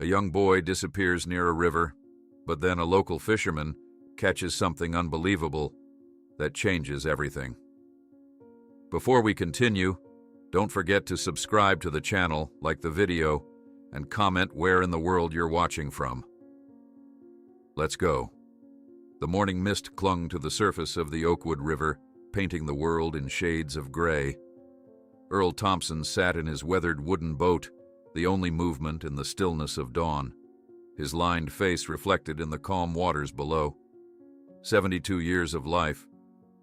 A young boy disappears near a river, but then a local fisherman catches something unbelievable that changes everything. Before we continue, don't forget to subscribe to the channel, like the video, and comment where in the world you're watching from. Let's go. The morning mist clung to the surface of the Oakwood River, painting the world in shades of gray. Earl Thompson sat in his weathered wooden boat, the only movement in the stillness of dawn, his lined face reflected in the calm waters below. 72 years of life,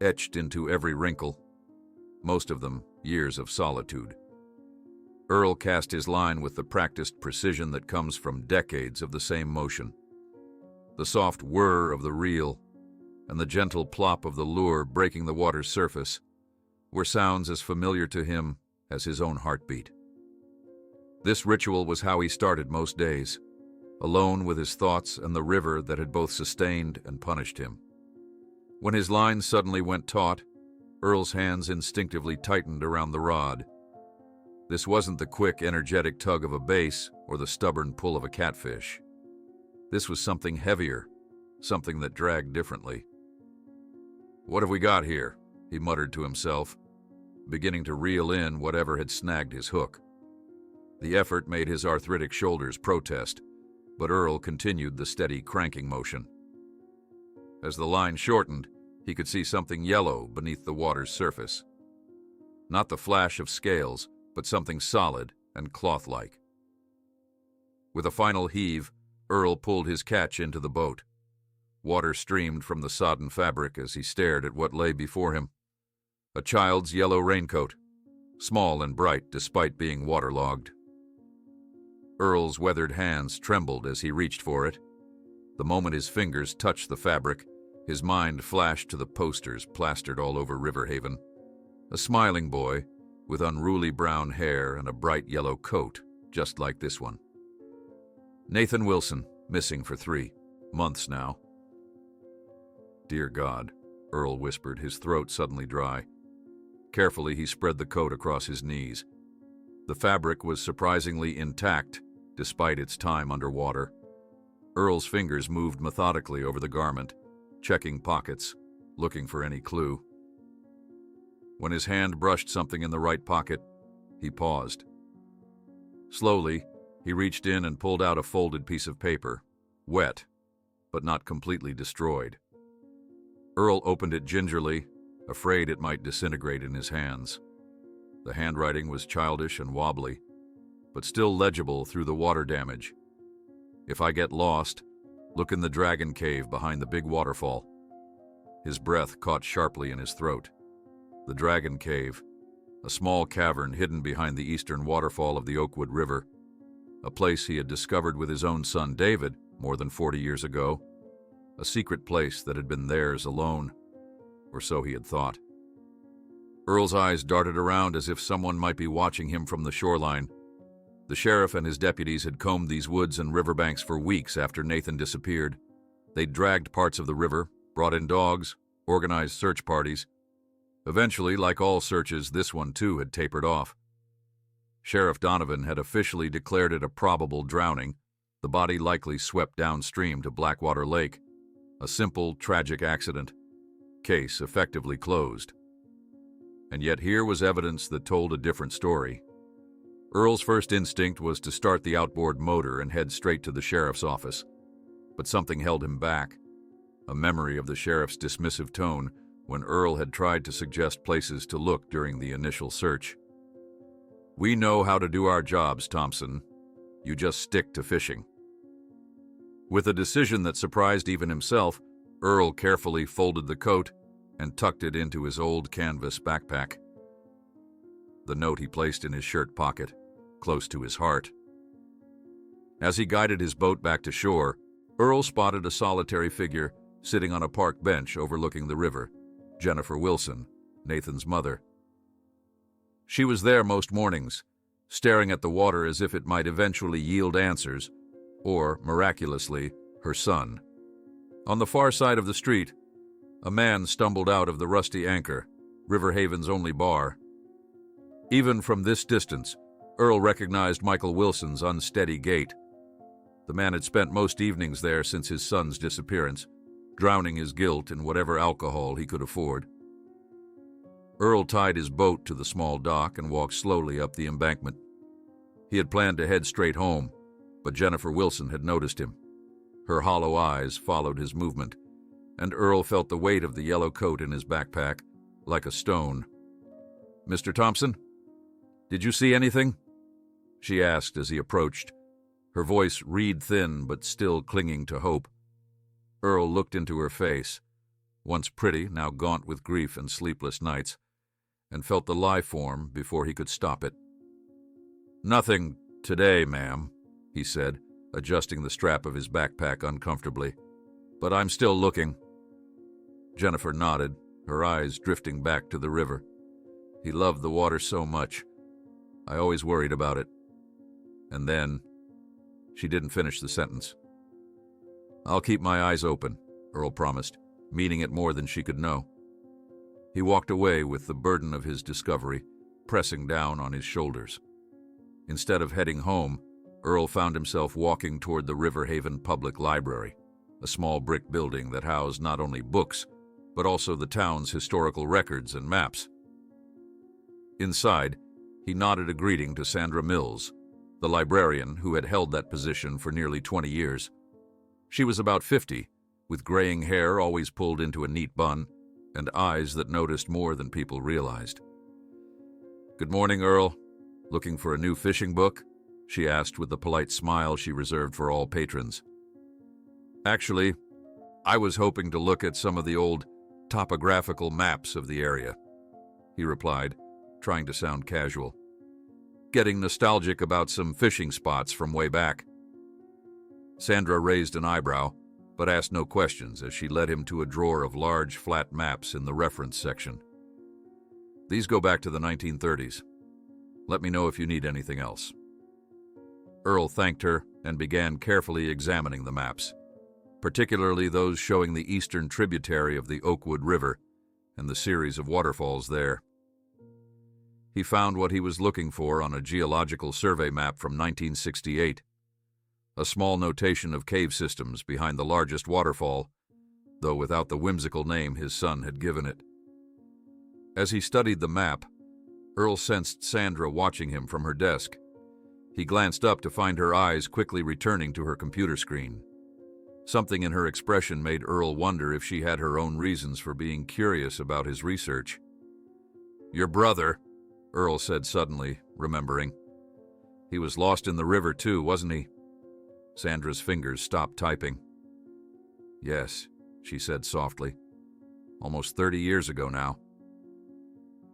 etched into every wrinkle, most of them years of solitude. Earl cast his line with the practiced precision that comes from decades of the same motion. The soft whir of the reel and the gentle plop of the lure breaking the water's surface were sounds as familiar to him as his own heartbeat. This ritual was how he started most days, alone with his thoughts and the river that had both sustained and punished him. When his line suddenly went taut, Earl's hands instinctively tightened around the rod. This wasn't the quick, energetic tug of a bass or the stubborn pull of a catfish. This was something heavier, something that dragged differently. "What have we got here?" he muttered to himself, beginning to reel in whatever had snagged his hook. The effort made his arthritic shoulders protest, but Earl continued the steady cranking motion. As the line shortened, he could see something yellow beneath the water's surface. Not the flash of scales, but something solid and cloth-like. With a final heave, Earl pulled his catch into the boat. Water streamed from the sodden fabric as he stared at what lay before him. A child's yellow raincoat, small and bright despite being waterlogged. Earl's weathered hands trembled as he reached for it. The moment his fingers touched the fabric, his mind flashed to the posters plastered all over Riverhaven. A smiling boy with unruly brown hair and a bright yellow coat, just like this one. Nathan Wilson, missing for 3 months now. "Dear God," Earl whispered, his throat suddenly dry. Carefully, he spread the coat across his knees. The fabric was surprisingly intact, despite its time underwater. Earl's fingers moved methodically over the garment, checking pockets, looking for any clue. When his hand brushed something in the right pocket, he paused. Slowly, he reached in and pulled out a folded piece of paper, wet, but not completely destroyed. Earl opened it gingerly, afraid it might disintegrate in his hands. The handwriting was childish and wobbly, but still legible through the water damage. "If I get lost, look in the dragon cave behind the big waterfall." His breath caught sharply in his throat. The dragon cave, a small cavern hidden behind the eastern waterfall of the Oakwood River, a place he had discovered with his own son David more than 40 years ago, a secret place that had been theirs alone, or so he had thought. Earl's eyes darted around as if someone might be watching him from the shoreline. The sheriff and his deputies had combed these woods and riverbanks for weeks after Nathan disappeared. They'd dragged parts of the river, brought in dogs, organized search parties. Eventually, like all searches, this one too had tapered off. Sheriff Donovan had officially declared it a probable drowning, the body likely swept downstream to Blackwater Lake. A simple, tragic accident. Case effectively closed. And yet here was evidence that told a different story. Earl's first instinct was to start the outboard motor and head straight to the sheriff's office. But something held him back. A memory of the sheriff's dismissive tone when Earl had tried to suggest places to look during the initial search. "We know how to do our jobs, Thompson. You just stick to fishing." With a decision that surprised even himself, Earl carefully folded the coat and tucked it into his old canvas backpack. The note he placed in his shirt pocket, close to his heart. As he guided his boat back to shore, Earl spotted a solitary figure sitting on a park bench overlooking the river, Jennifer Wilson, Nathan's mother. She was there most mornings, staring at the water as if it might eventually yield answers, or, miraculously, her son. On the far side of the street, a man stumbled out of the Rusty Anchor, Riverhaven's only bar. Even from this distance, Earl recognized Michael Wilson's unsteady gait. The man had spent most evenings there since his son's disappearance, drowning his guilt in whatever alcohol he could afford. Earl tied his boat to the small dock and walked slowly up the embankment. He had planned to head straight home, but Jennifer Wilson had noticed him. Her hollow eyes followed his movement, and Earl felt the weight of the yellow coat in his backpack like a stone. "Mr. Thompson, did you see anything?" she asked as he approached, her voice reed thin but still clinging to hope. Earl looked into her face, once pretty, now gaunt with grief and sleepless nights, and felt the lie form before he could stop it. "Nothing today, ma'am," he said, adjusting the strap of his backpack uncomfortably. "But I'm still looking." Jennifer nodded, her eyes drifting back to the river. He loved the water so much. I always worried about it. And then, she didn't finish the sentence. "I'll keep my eyes open," Earl promised, meaning it more than she could know. He walked away with the burden of his discovery pressing down on his shoulders. Instead of heading home, Earl found himself walking toward the River Haven Public Library, a small brick building that housed not only books, but also the town's historical records and maps. Inside, he nodded a greeting to Sandra Mills, the librarian who had held that position for nearly 20 years. She was about 50, with graying hair always pulled into a neat bun, and eyes that noticed more than people realized. "Good morning, Earl. Looking for a new fishing book?" she asked with the polite smile she reserved for all patrons. "Actually, I was hoping to look at some of the old topographical maps of the area," he replied, trying to sound casual. "Getting nostalgic about some fishing spots from way back." Sandra raised an eyebrow, but asked no questions as she led him to a drawer of large, flat maps in the reference section. "These go back to the 1930s. Let me know if you need anything else." Earl thanked her and began carefully examining the maps, particularly those showing the eastern tributary of the Oakwood River and the series of waterfalls there. He found what he was looking for on a geological survey map from 1968, a small notation of cave systems behind the largest waterfall, though without the whimsical name his son had given it. As he studied the map, Earl sensed Sandra watching him from her desk. He glanced up to find her eyes quickly returning to her computer screen. Something in her expression made Earl wonder if she had her own reasons for being curious about his research. "Your brother," Earl said suddenly, remembering. "He was lost in the river too, wasn't he?" Sandra's fingers stopped typing. "Yes," she said softly. "Almost 30 years ago now."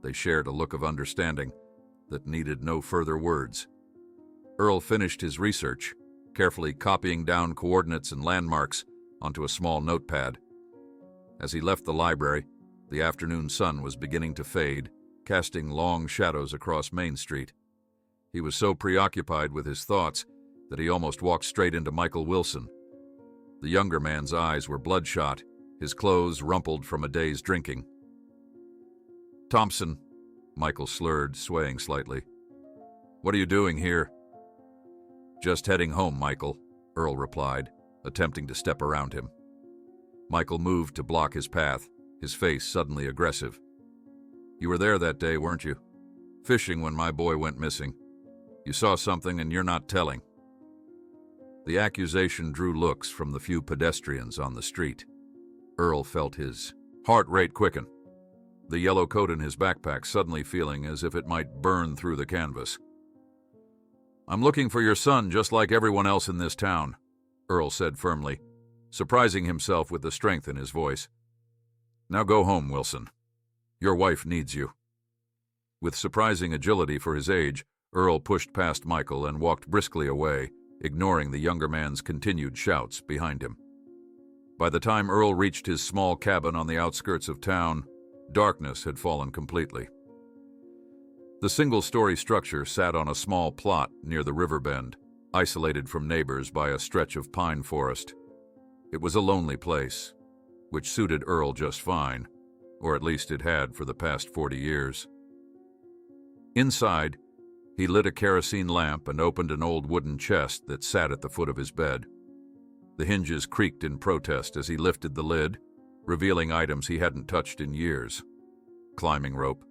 They shared a look of understanding that needed no further words. Earl finished his research, carefully copying down coordinates and landmarks onto a small notepad. As he left the library, the afternoon sun was beginning to fade, casting long shadows across Main Street. He was so preoccupied with his thoughts that he almost walked straight into Michael Wilson. The younger man's eyes were bloodshot, his clothes rumpled from a day's drinking. "Thompson," Michael slurred, swaying slightly. "What are you doing here?" "Just heading home, Michael," Earl replied, attempting to step around him. Michael moved to block his path, his face suddenly aggressive. "You were there that day, weren't you? Fishing when my boy went missing. You saw something and you're not telling." The accusation drew looks from the few pedestrians on the street. Earl felt his heart rate quicken, the yellow coat in his backpack suddenly feeling as if it might burn through the canvas. "I'm looking for your son just like everyone else in this town," Earl said firmly, surprising himself with the strength in his voice. "Now go home, Wilson. Your wife needs you." With surprising agility for his age, Earl pushed past Michael and walked briskly away, ignoring the younger man's continued shouts behind him. By the time Earl reached his small cabin on the outskirts of town, darkness had fallen completely. The single-story structure sat on a small plot near the river bend, isolated from neighbors by a stretch of pine forest. It was a lonely place, which suited Earl just fine, or at least it had for the past 40 years. Inside, He lit a kerosene lamp and opened an old wooden chest that sat at the foot of his bed. The hinges creaked in protest as he lifted the lid, revealing items he hadn't touched in years. Climbing rope,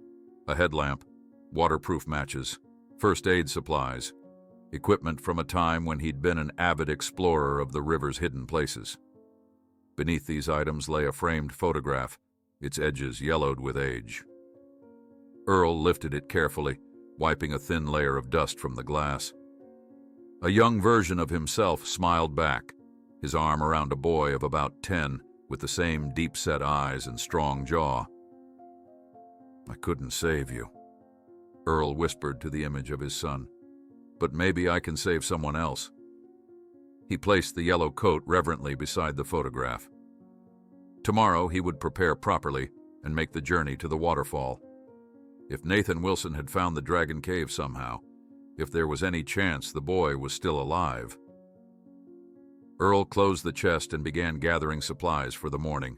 a headlamp, waterproof matches, first aid supplies, equipment from a time when he'd been an avid explorer of the river's hidden places. Beneath these items lay a framed photograph, its edges yellowed with age. Earl lifted it carefully, wiping a thin layer of dust from the glass. A young version of himself smiled back, his arm around a boy of about 10, with the same deep-set eyes and strong jaw. "I couldn't save you," Earl whispered to the image of his son, "but maybe I can save someone else." He placed the yellow coat reverently beside the photograph. Tomorrow he would prepare properly and make the journey to the waterfall. If Nathan Wilson had found the Dragon Cave somehow, if there was any chance the boy was still alive. Earl closed the chest and began gathering supplies for the morning,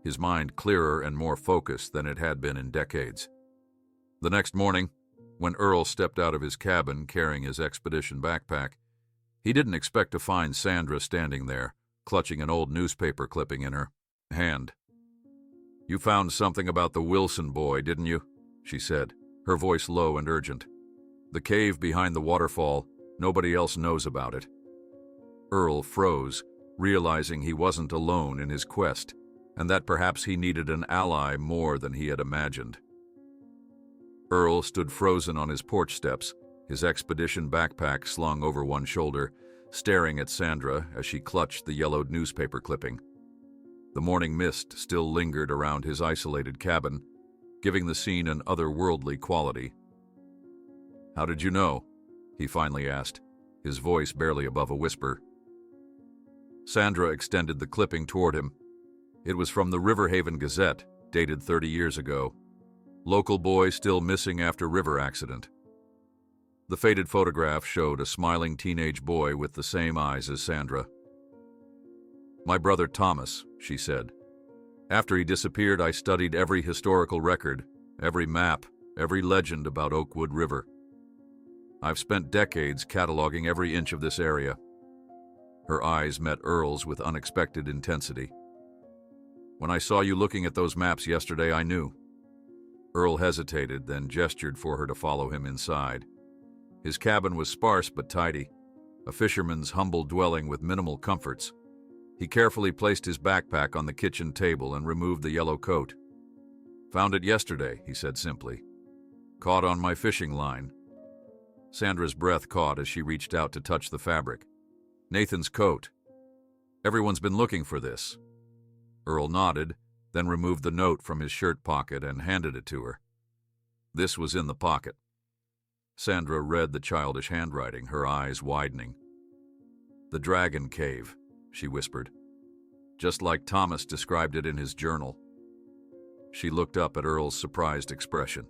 his mind clearer and more focused than it had been in decades. The next morning, when Earl stepped out of his cabin carrying his expedition backpack, he didn't expect to find Sandra standing there, clutching an old newspaper clipping in her hand. "You found something about the Wilson boy, didn't you?" she said, her voice low and urgent. "The cave behind the waterfall, nobody else knows about it." Earl froze, realizing he wasn't alone in his quest, and that perhaps he needed an ally more than he had imagined. Earl stood frozen on his porch steps, his expedition backpack slung over one shoulder, staring at Sandra as she clutched the yellowed newspaper clipping. The morning mist still lingered around his isolated cabin, giving the scene an otherworldly quality. "How did you know?" he finally asked, his voice barely above a whisper. Sandra extended the clipping toward him. It was from the Riverhaven Gazette, dated 30 years ago. "Local boy still missing after river accident." The faded photograph showed a smiling teenage boy with the same eyes as Sandra. "My brother Thomas," she said. "After he disappeared, I studied every historical record, every map, every legend about Oakwood River. I've spent decades cataloging every inch of this area." Her eyes met Earl's with unexpected intensity. "When I saw you looking at those maps yesterday, I knew." Earl hesitated, then gestured for her to follow him inside. His cabin was sparse but tidy, a fisherman's humble dwelling with minimal comforts. He carefully placed his backpack on the kitchen table and removed the yellow coat. "Found it yesterday," he said simply. "Caught on my fishing line." Sandra's breath caught as she reached out to touch the fabric. "Nathan's coat. Everyone's been looking for this." Earl nodded, then removed the note from his shirt pocket and handed it to her. This was in the pocket. Sandra read the childish handwriting, her eyes widening. "The Dragon Cave," she whispered, "just like Thomas described it in his journal." She looked up at Earl's surprised expression.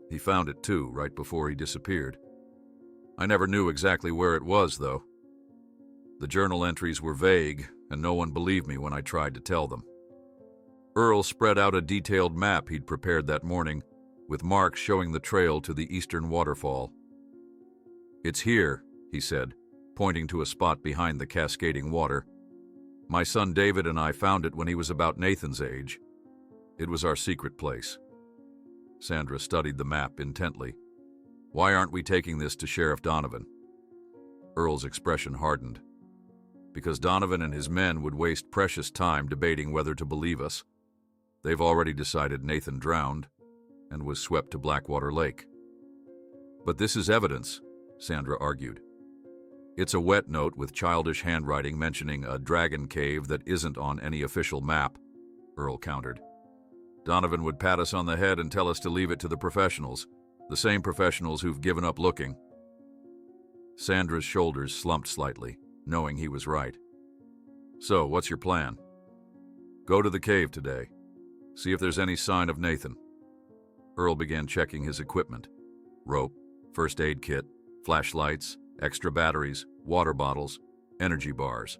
"He found it too, right before he disappeared. I never knew exactly where it was, though. The journal entries were vague, and no one believed me when I tried to tell them." Earl spread out a detailed map he'd prepared that morning, with marks showing the trail to the eastern waterfall. "It's here," he said, pointing to a spot behind the cascading water. "My son David and I found it when he was about Nathan's age. It was our secret place." Sandra studied the map intently. "Why aren't we taking this to Sheriff Donovan?" Earl's expression hardened. "Because Donovan and his men would waste precious time debating whether to believe us. They've already decided Nathan drowned and was swept to Blackwater Lake." "But this is evidence," Sandra argued. "It's a wet note with childish handwriting mentioning a dragon cave that isn't on any official map," Earl countered. "Donovan would pat us on the head and tell us to leave it to the professionals, the same professionals who've given up looking." Sandra's shoulders slumped slightly, knowing he was right. "So, what's your plan?" "Go to the cave today. See if there's any sign of Nathan." Earl began checking his equipment. Rope, first aid kit, flashlights, extra batteries, water bottles, energy bars.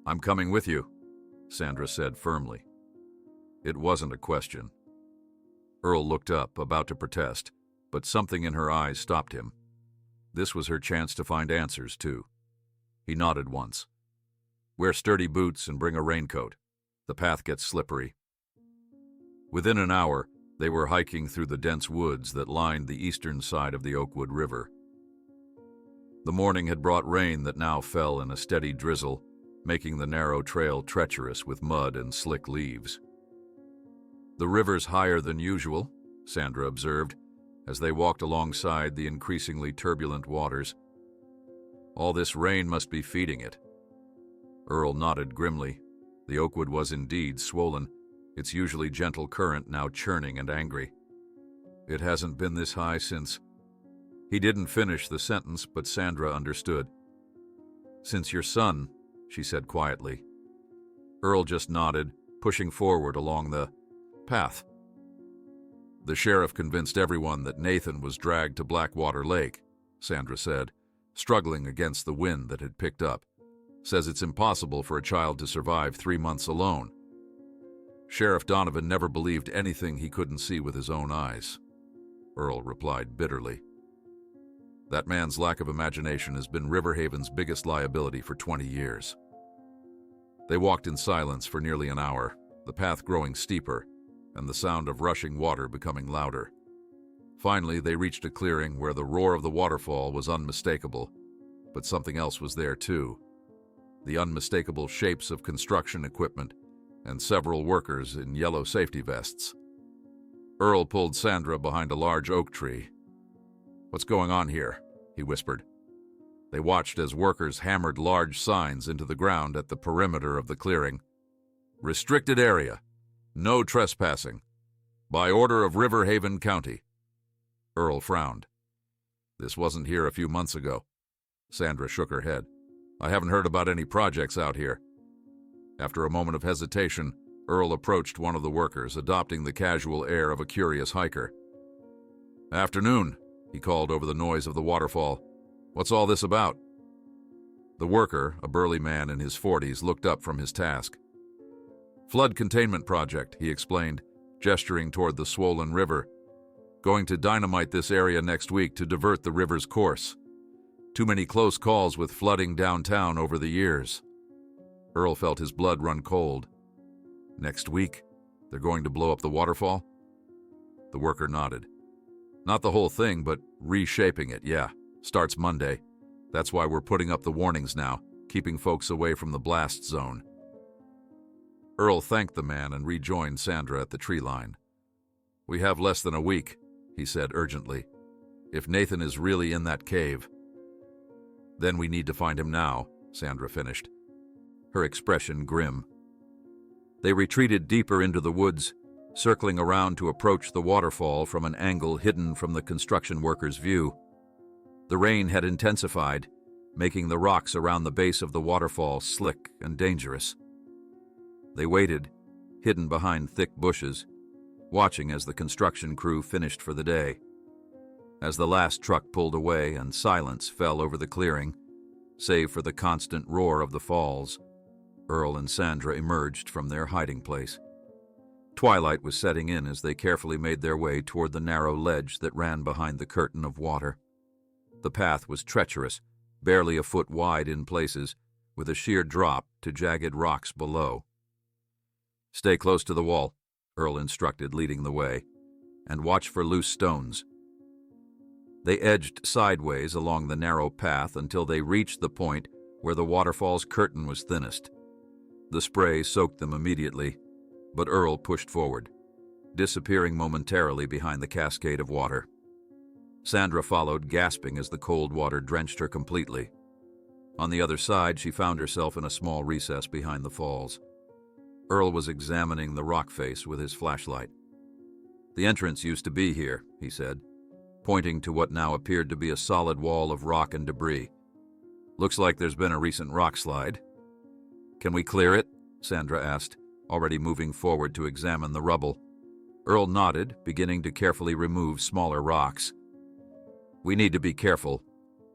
"I'm coming with you," Sandra said firmly. It wasn't a question. Earl looked up, about to protest, but something in her eyes stopped him. This was her chance to find answers, too. He nodded once. "Wear sturdy boots and bring a raincoat. The path gets slippery." Within an hour, they were hiking through the dense woods that lined the eastern side of the Oakwood River. The morning had brought rain that now fell in a steady drizzle, making the narrow trail treacherous with mud and slick leaves. "The river's higher than usual," Sandra observed, as they walked alongside the increasingly turbulent waters. "All this rain must be feeding it." Earl nodded grimly. The Oakwood was indeed swollen, its usually gentle current now churning and angry. "It hasn't been this high since—" He didn't finish the sentence, but Sandra understood. "Since your son," she said quietly. Earl just nodded, pushing forward along the path. "The sheriff convinced everyone that Nathan was dragged to Blackwater Lake," Sandra said, struggling against the wind that had picked up. "Says it's impossible for a child to survive 3 months alone." "Sheriff Donovan never believed anything he couldn't see with his own eyes," Earl replied bitterly. "That man's lack of imagination has been Riverhaven's biggest liability for 20 years. They walked in silence for nearly an hour, the path growing steeper, and the sound of rushing water becoming louder. Finally, they reached a clearing where the roar of the waterfall was unmistakable, but something else was there too. The unmistakable shapes of construction equipment and several workers in yellow safety vests. Earl pulled Sandra behind a large oak tree. "What's going on here?" he whispered. They watched as workers hammered large signs into the ground at the perimeter of the clearing. "Restricted area. No trespassing. By order of Riverhaven County." Earl frowned. "This wasn't here a few months ago." Sandra shook her head. "I haven't heard about any projects out here." After a moment of hesitation, Earl approached one of the workers, adopting the casual air of a curious hiker. "Afternoon," he called over the noise of the waterfall. "What's all this about?" The worker, a burly man in his 40s, looked up from his task. "Flood containment project," he explained, gesturing toward the swollen river. "Going to dynamite this area next week to divert the river's course. Too many close calls with flooding downtown over the years." Earl felt his blood run cold. "Next week? They're going to blow up the waterfall?" The worker nodded. "Not the whole thing, but reshaping it, yeah. Starts Monday. That's why we're putting up the warnings now, keeping folks away from the blast zone." Earl thanked the man and rejoined Sandra at the tree line. "We have less than a week," he said urgently. "If Nathan is really in that cave." "Then we need to find him now," Sandra finished, her expression grim. They retreated deeper into the woods, circling around to approach the waterfall from an angle hidden from the construction workers' view. The rain had intensified, making the rocks around the base of the waterfall slick and dangerous. They waited, hidden behind thick bushes, watching as the construction crew finished for the day. As the last truck pulled away and silence fell over the clearing, save for the constant roar of the falls, Earl and Sandra emerged from their hiding place. Twilight was setting in as they carefully made their way toward the narrow ledge that ran behind the curtain of water. The path was treacherous, barely a foot wide in places, with a sheer drop to jagged rocks below. "Stay close to the wall," Earl instructed, leading the way, "and watch for loose stones." They edged sideways along the narrow path until they reached the point where the waterfall's curtain was thinnest. The spray soaked them immediately, but Earl pushed forward, disappearing momentarily behind the cascade of water. Sandra followed, gasping as the cold water drenched her completely. On the other side, she found herself in a small recess behind the falls. Earl was examining the rock face with his flashlight. "The entrance used to be here," he said, pointing to what now appeared to be a solid wall of rock and debris. "Looks like there's been a recent rock slide." "Can we clear it?" Sandra asked, already moving forward to examine the rubble. Earl nodded, beginning to carefully remove smaller rocks. "We need to be careful.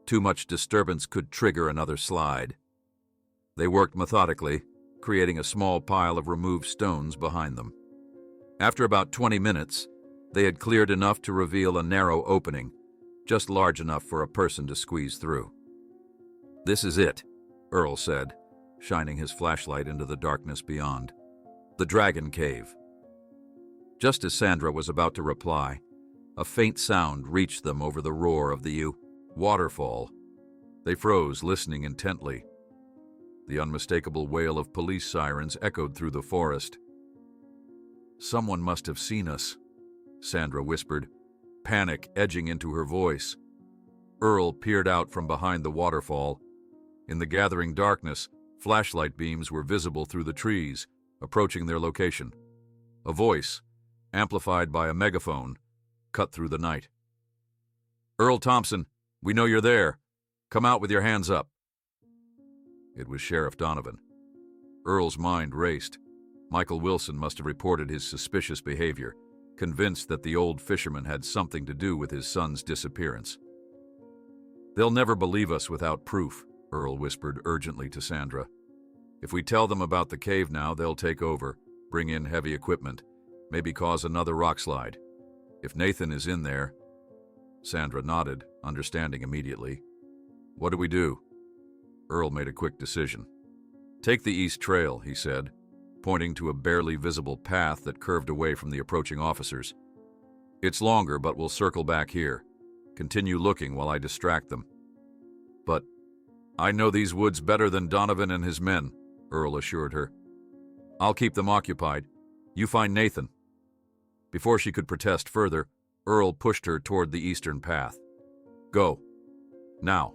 Too much disturbance could trigger another slide." They worked methodically, creating a small pile of removed stones behind them. After about 20 minutes, They had cleared enough to reveal a narrow opening, just large enough for a person to squeeze through. "This is it," Earl said, shining his flashlight into the darkness beyond. "The Dragon Cave." Just as Sandra was about to reply, a faint sound reached them over the roar of the waterfall. They froze, listening intently. The unmistakable wail of police sirens echoed through the forest. "Someone must have seen us," Sandra whispered, panic edging into her voice. Earl peered out from behind the waterfall. In the gathering darkness, flashlight beams were visible through the trees, approaching their location. A voice, amplified by a megaphone, cut through the night. "Earl Thompson, we know you're there. Come out with your hands up." It was Sheriff Donovan. Earl's mind raced. Michael Wilson must have reported his suspicious behavior, convinced that the old fisherman had something to do with his son's disappearance. "They'll never believe us without proof," Earl whispered urgently to Sandra. "If we tell them about the cave now, they'll take over, bring in heavy equipment, maybe cause another rock slide. If Nathan is in there..." Sandra nodded, understanding immediately. "What do we do?" Earl made a quick decision. "Take the East Trail," he said, pointing to a barely visible path that curved away from the approaching officers. "It's longer, but we'll circle back here. Continue looking while I distract them." "But I know these woods better than Donovan and his men," Earl assured her. "I'll keep them occupied. You find Nathan." Before she could protest further, Earl pushed her toward the eastern path. "Go. Now."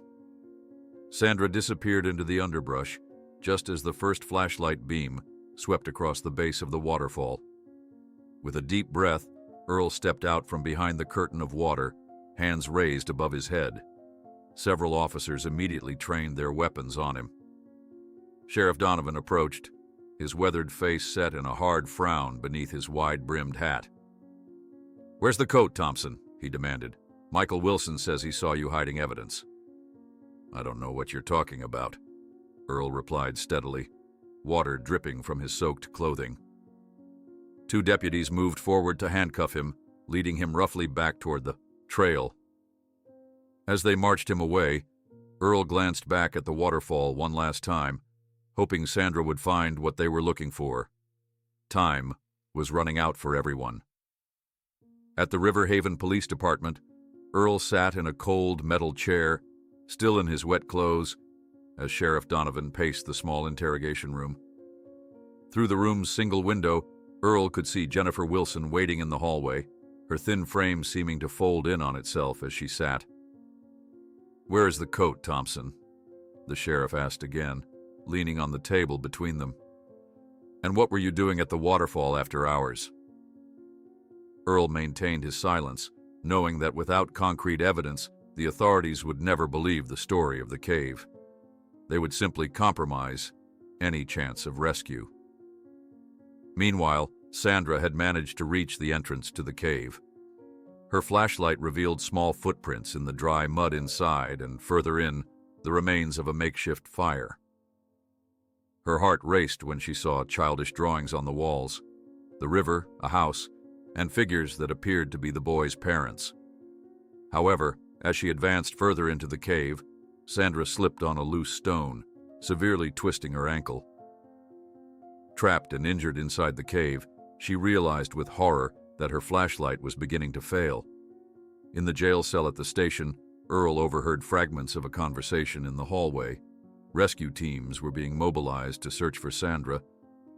Sandra disappeared into the underbrush, just as the first flashlight beam swept across the base of the waterfall. With a deep breath, Earl stepped out from behind the curtain of water, hands raised above his head. Several officers immediately trained their weapons on him. Sheriff Donovan approached, his weathered face set in a hard frown beneath his wide-brimmed hat. "Where's the coat, Thompson?" he demanded. "Michael Wilson says he saw you hiding evidence." "I don't know what you're talking about," Earl replied steadily, water dripping from his soaked clothing. Two deputies moved forward to handcuff him, leading him roughly back toward the trail. As they marched him away, Earl glanced back at the waterfall one last time, hoping Sandra would find what they were looking for. Time was running out for everyone. At the River Haven Police Department, Earl sat in a cold metal chair, still in his wet clothes, as Sheriff Donovan paced the small interrogation room. Through the room's single window, Earl could see Jennifer Wilson waiting in the hallway, her thin frame seeming to fold in on itself as she sat. "Where is the coat, Thompson?" the sheriff asked again, leaning on the table between them. "And what were you doing at the waterfall after hours?" Earl maintained his silence, knowing that without concrete evidence, the authorities would never believe the story of the cave. They would simply compromise any chance of rescue. Meanwhile, Sandra had managed to reach the entrance to the cave. Her flashlight revealed small footprints in the dry mud inside, and further in, the remains of a makeshift fire. Her heart raced when she saw childish drawings on the walls, the river, a house, and figures that appeared to be the boy's parents. However, as she advanced further into the cave, Sandra slipped on a loose stone, severely twisting her ankle. Trapped and injured inside the cave, she realized with horror that her flashlight was beginning to fail. In the jail cell at the station, Earl overheard fragments of a conversation in the hallway. Rescue teams were being mobilized to search for Sandra,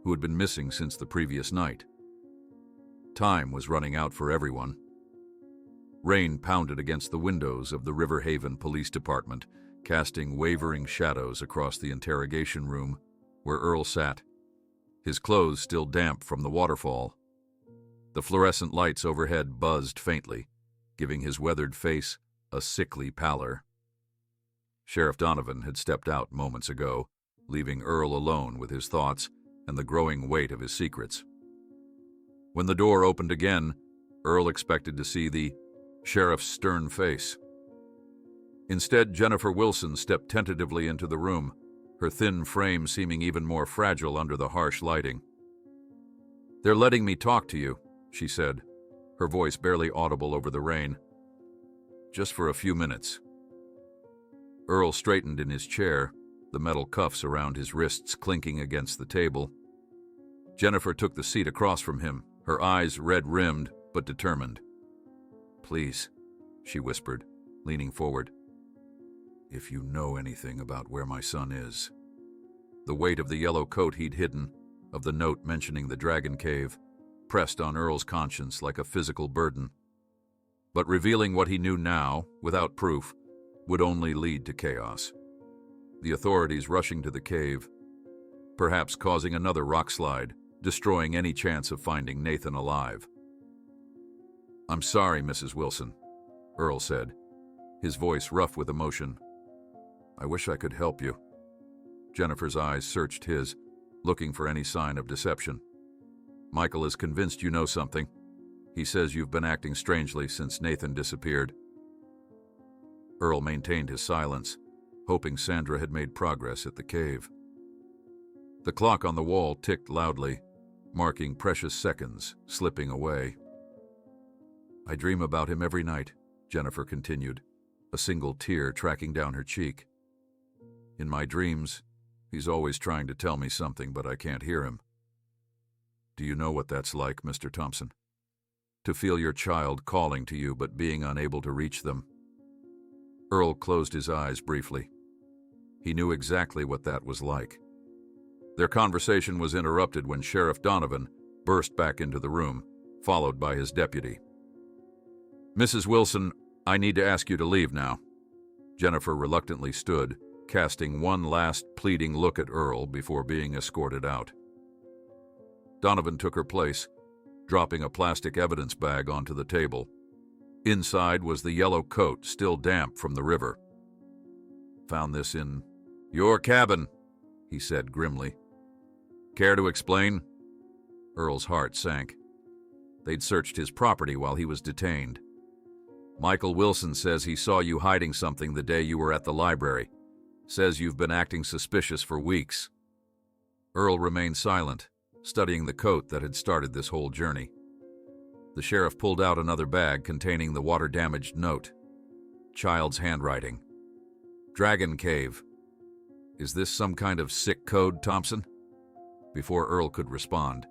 who had been missing since the previous night. Time was running out for everyone. Rain pounded against the windows of the River Haven Police Department, casting wavering shadows across the interrogation room where Earl sat, his clothes still damp from the waterfall. The fluorescent lights overhead buzzed faintly, giving his weathered face a sickly pallor. Sheriff Donovan had stepped out moments ago, leaving Earl alone with his thoughts and the growing weight of his secrets. When the door opened again, Earl expected to see the sheriff's stern face. Instead, Jennifer Wilson stepped tentatively into the room, her thin frame seeming even more fragile under the harsh lighting. "They're letting me talk to you," she said. her voice barely audible over the rain. "Just for a few minutes." Earl straightened in his chair, the metal cuffs around his wrists clinking against the table. Jennifer took the seat across from him, her eyes red-rimmed but determined. "Please," she whispered, leaning forward. "If you know anything about where my son is." The weight of the yellow coat he'd hidden, of the note mentioning the Dragon Cave, pressed on Earl's conscience like a physical burden. But revealing what he knew now, without proof, would only lead to chaos. The authorities rushing to the cave, perhaps causing another rockslide, destroying any chance of finding Nathan alive. "I'm sorry, Mrs. Wilson," Earl said, his voice rough with emotion. "I wish I could help you." Jennifer's eyes searched his, looking for any sign of deception. "Michael is convinced you know something. He says you've been acting strangely since Nathan disappeared." Earl maintained his silence, hoping Sandra had made progress at the cave. The clock on the wall ticked loudly, marking precious seconds slipping away. "I dream about him every night," Jennifer continued, a single tear tracking down her cheek. "In my dreams, he's always trying to tell me something, but I can't hear him. Do you know what that's like, Mr. Thompson? To feel your child calling to you but being unable to reach them." Earl closed his eyes briefly. He knew exactly what that was like. Their conversation was interrupted when Sheriff Donovan burst back into the room, followed by his deputy. "Mrs. Wilson, I need to ask you to leave now." Jennifer reluctantly stood, casting one last pleading look at Earl before being escorted out. Donovan took her place, dropping a plastic evidence bag onto the table. Inside was the yellow coat, still damp from the river. "Found this in your cabin," he said grimly. "Care to explain?" Earl's heart sank. They'd searched his property while he was detained. "Michael Wilson says he saw you hiding something the day you were at the library. Says you've been acting suspicious for weeks." Earl remained silent, studying the coat that had started this whole journey. The sheriff pulled out another bag containing the water-damaged note. Child's handwriting. "Dragon Cave. Is this some kind of sick code, Thompson?" Before Earl could respond,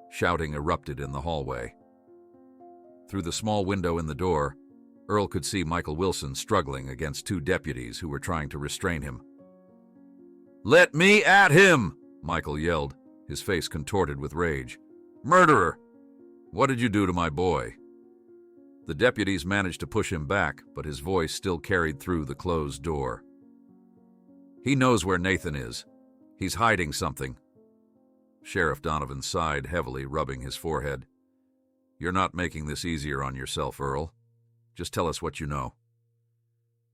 shouting erupted in the hallway. Through the small window in the door, Earl could see Michael Wilson struggling against two deputies who were trying to restrain him. "Let me at him!" Michael yelled, his face contorted with rage. "Murderer! What did you do to my boy?" The deputies managed to push him back, but his voice still carried through the closed door. "He knows where Nathan is. He's hiding something." Sheriff Donovan sighed heavily, rubbing his forehead. "You're not making this easier on yourself, Earl. Just tell us what you know."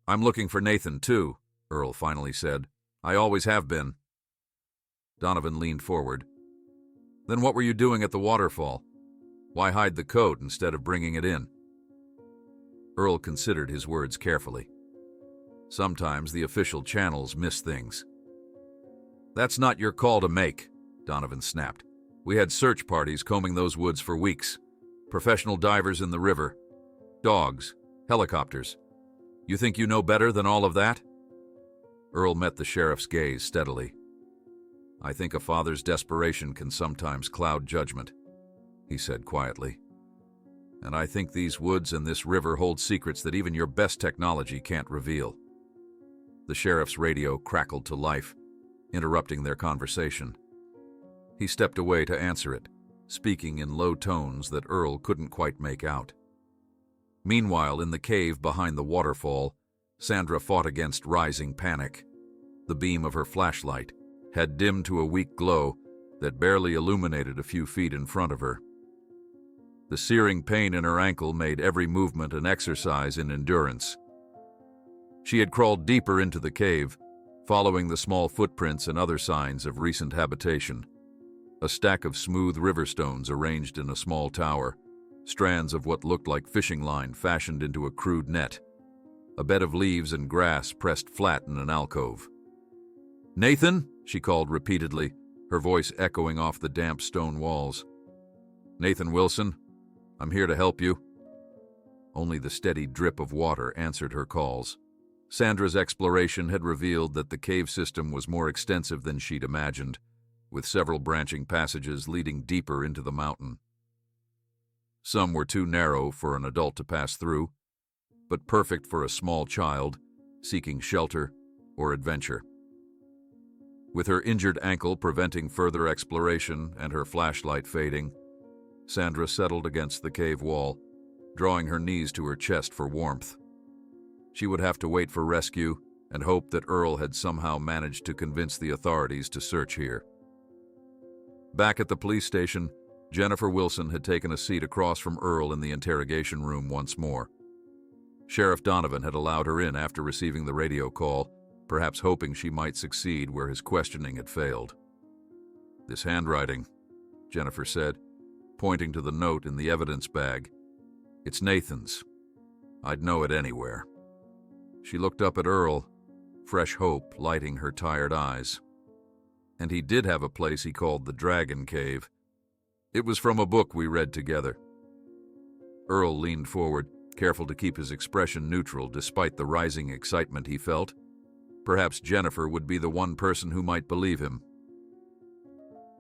"I'm looking for Nathan, too," Earl finally said. "I always have been." Donovan leaned forward. "Then what were you doing at the waterfall? Why hide the coat instead of bringing it in?" Earl considered his words carefully. Sometimes the official channels miss things. "That's not your call to make," Donovan snapped. "We had search parties combing those woods for weeks. Professional divers in the river. Dogs. Helicopters. You think you know better than all of that?" Earl met the sheriff's gaze steadily. "I think a father's desperation can sometimes cloud judgment," he said quietly. "And I think these woods and this river hold secrets that even your best technology can't reveal." The sheriff's radio crackled to life, interrupting their conversation. He stepped away to answer it, speaking in low tones that Earl couldn't quite make out. Meanwhile, in the cave behind the waterfall, Sandra fought against rising panic. The beam of her flashlight had dimmed to a weak glow that barely illuminated a few feet in front of her. The searing pain in her ankle made every movement an exercise in endurance. She had crawled deeper into the cave, following the small footprints and other signs of recent habitation. A stack of smooth river stones arranged in a small tower, strands of what looked like fishing line fashioned into a crude net, a bed of leaves and grass pressed flat in an alcove. "Nathan?" she called repeatedly, her voice echoing off the damp stone walls. "Nathan Wilson? I'm here to help you." Only the steady drip of water answered her calls. Sandra's exploration had revealed that the cave system was more extensive than she'd imagined, with several branching passages leading deeper into the mountain. Some were too narrow for an adult to pass through, but perfect for a small child seeking shelter or adventure. With her injured ankle preventing further exploration and her flashlight fading, Sandra settled against the cave wall, drawing her knees to her chest for warmth. She would have to wait for rescue and hope that Earl had somehow managed to convince the authorities to search here. Back at the police station, Jennifer Wilson had taken a seat across from Earl in the interrogation room once more. Sheriff Donovan had allowed her in after receiving the radio call, perhaps hoping she might succeed where his questioning had failed. "This handwriting," Jennifer said, pointing to the note in the evidence bag. "It's Nathan's. I'd know it anywhere." She looked up at Earl, fresh hope lighting her tired eyes. And he did have a place he called the Dragon Cave. It was from a book we read together. Earl leaned forward, careful to keep his expression neutral despite the rising excitement he felt. Perhaps Jennifer would be the one person who might believe him.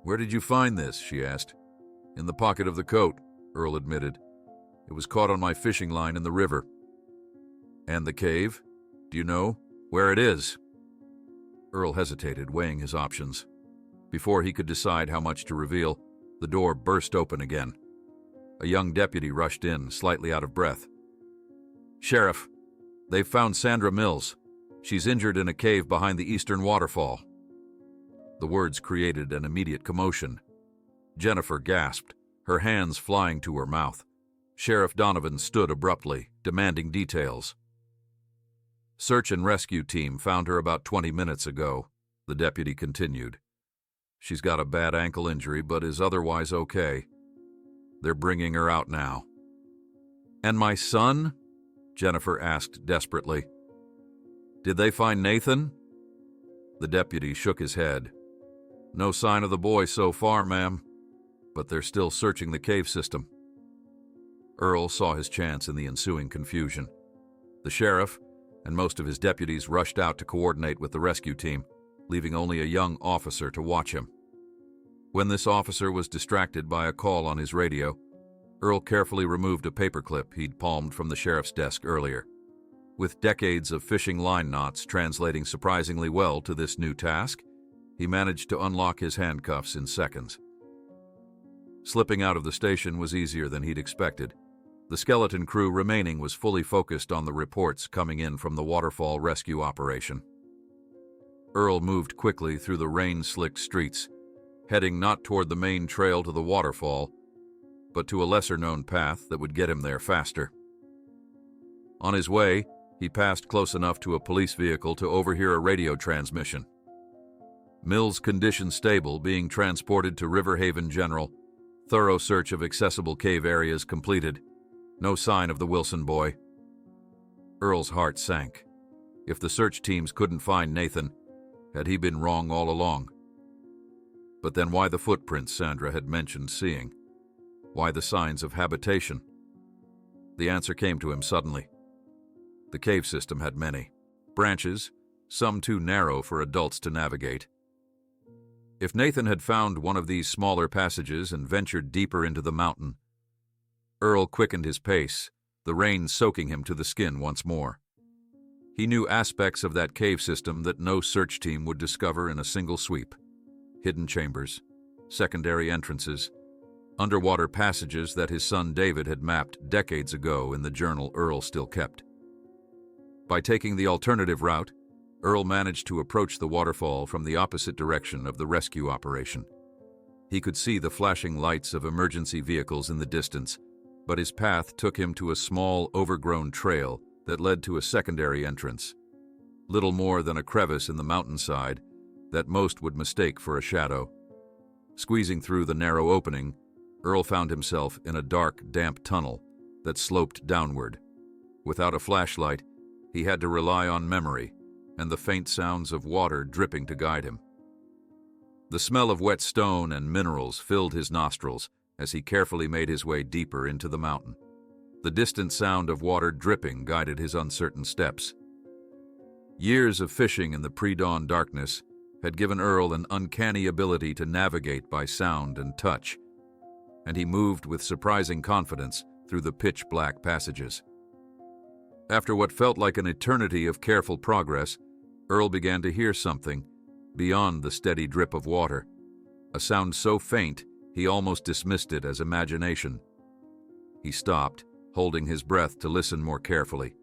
"Where did you find this?" she asked. "In the pocket of the coat," Earl admitted. "It was caught on my fishing line in the river." "And the cave? Do you know where it is?" Earl hesitated, weighing his options. Before he could decide how much to reveal, the door burst open again. A young deputy rushed in, slightly out of breath. "Sheriff, they've found Sandra Mills. She's injured in a cave behind the eastern waterfall." The words created an immediate commotion. Jennifer gasped, her hands flying to her mouth. Sheriff Donovan stood abruptly, demanding details. "Search and rescue team found her about 20 minutes ago," the deputy continued. "She's got a bad ankle injury, but is otherwise okay. They're bringing her out now." "And my son?" Jennifer asked desperately. "Did they find Nathan?" The deputy shook his head. "No sign of the boy so far, ma'am, but they're still searching the cave system." Earl saw his chance in the ensuing confusion. The sheriff and most of his deputies rushed out to coordinate with the rescue team, leaving only a young officer to watch him. When this officer was distracted by a call on his radio, Earl carefully removed a paperclip he'd palmed from the sheriff's desk earlier. With decades of fishing line knots translating surprisingly well to this new task, he managed to unlock his handcuffs in seconds. Slipping out of the station was easier than he'd expected. The skeleton crew remaining was fully focused on the reports coming in from the waterfall rescue operation. Earl moved quickly through the rain-slicked streets, heading not toward the main trail to the waterfall, but to a lesser-known path that would get him there faster. On his way, he passed close enough to a police vehicle to overhear a radio transmission. "Mills condition stable, being transported to Riverhaven General. Thorough search of accessible cave areas completed. No sign of the Wilson boy." Earl's heart sank. If the search teams couldn't find Nathan, had he been wrong all along? But then why the footprints Sandra had mentioned seeing? Why the signs of habitation? The answer came to him suddenly. The cave system had many branches, some too narrow for adults to navigate. If Nathan had found one of these smaller passages and ventured deeper into the mountain, Earl quickened his pace, the rain soaking him to the skin once more. He knew aspects of that cave system that no search team would discover in a single sweep. Hidden chambers, secondary entrances, underwater passages that his son David had mapped decades ago in the journal Earl still kept. By taking the alternative route, Earl managed to approach the waterfall from the opposite direction of the rescue operation. He could see the flashing lights of emergency vehicles in the distance, but his path took him to a small, overgrown trail that led to a secondary entrance, little more than a crevice in the mountainside that most would mistake for a shadow. Squeezing through the narrow opening, Earl found himself in a dark, damp tunnel that sloped downward. Without a flashlight, he had to rely on memory and the faint sounds of water dripping to guide him. The smell of wet stone and minerals filled his nostrils, as he carefully made his way deeper into the mountain. The distant sound of water dripping guided his uncertain steps. Years of fishing in the pre-dawn darkness had given Earl an uncanny ability to navigate by sound and touch, and he moved with surprising confidence through the pitch-black passages. After what felt like an eternity of careful progress, Earl began to hear something beyond the steady drip of water, a sound so faint he almost dismissed it as imagination. He stopped, holding his breath to listen more carefully.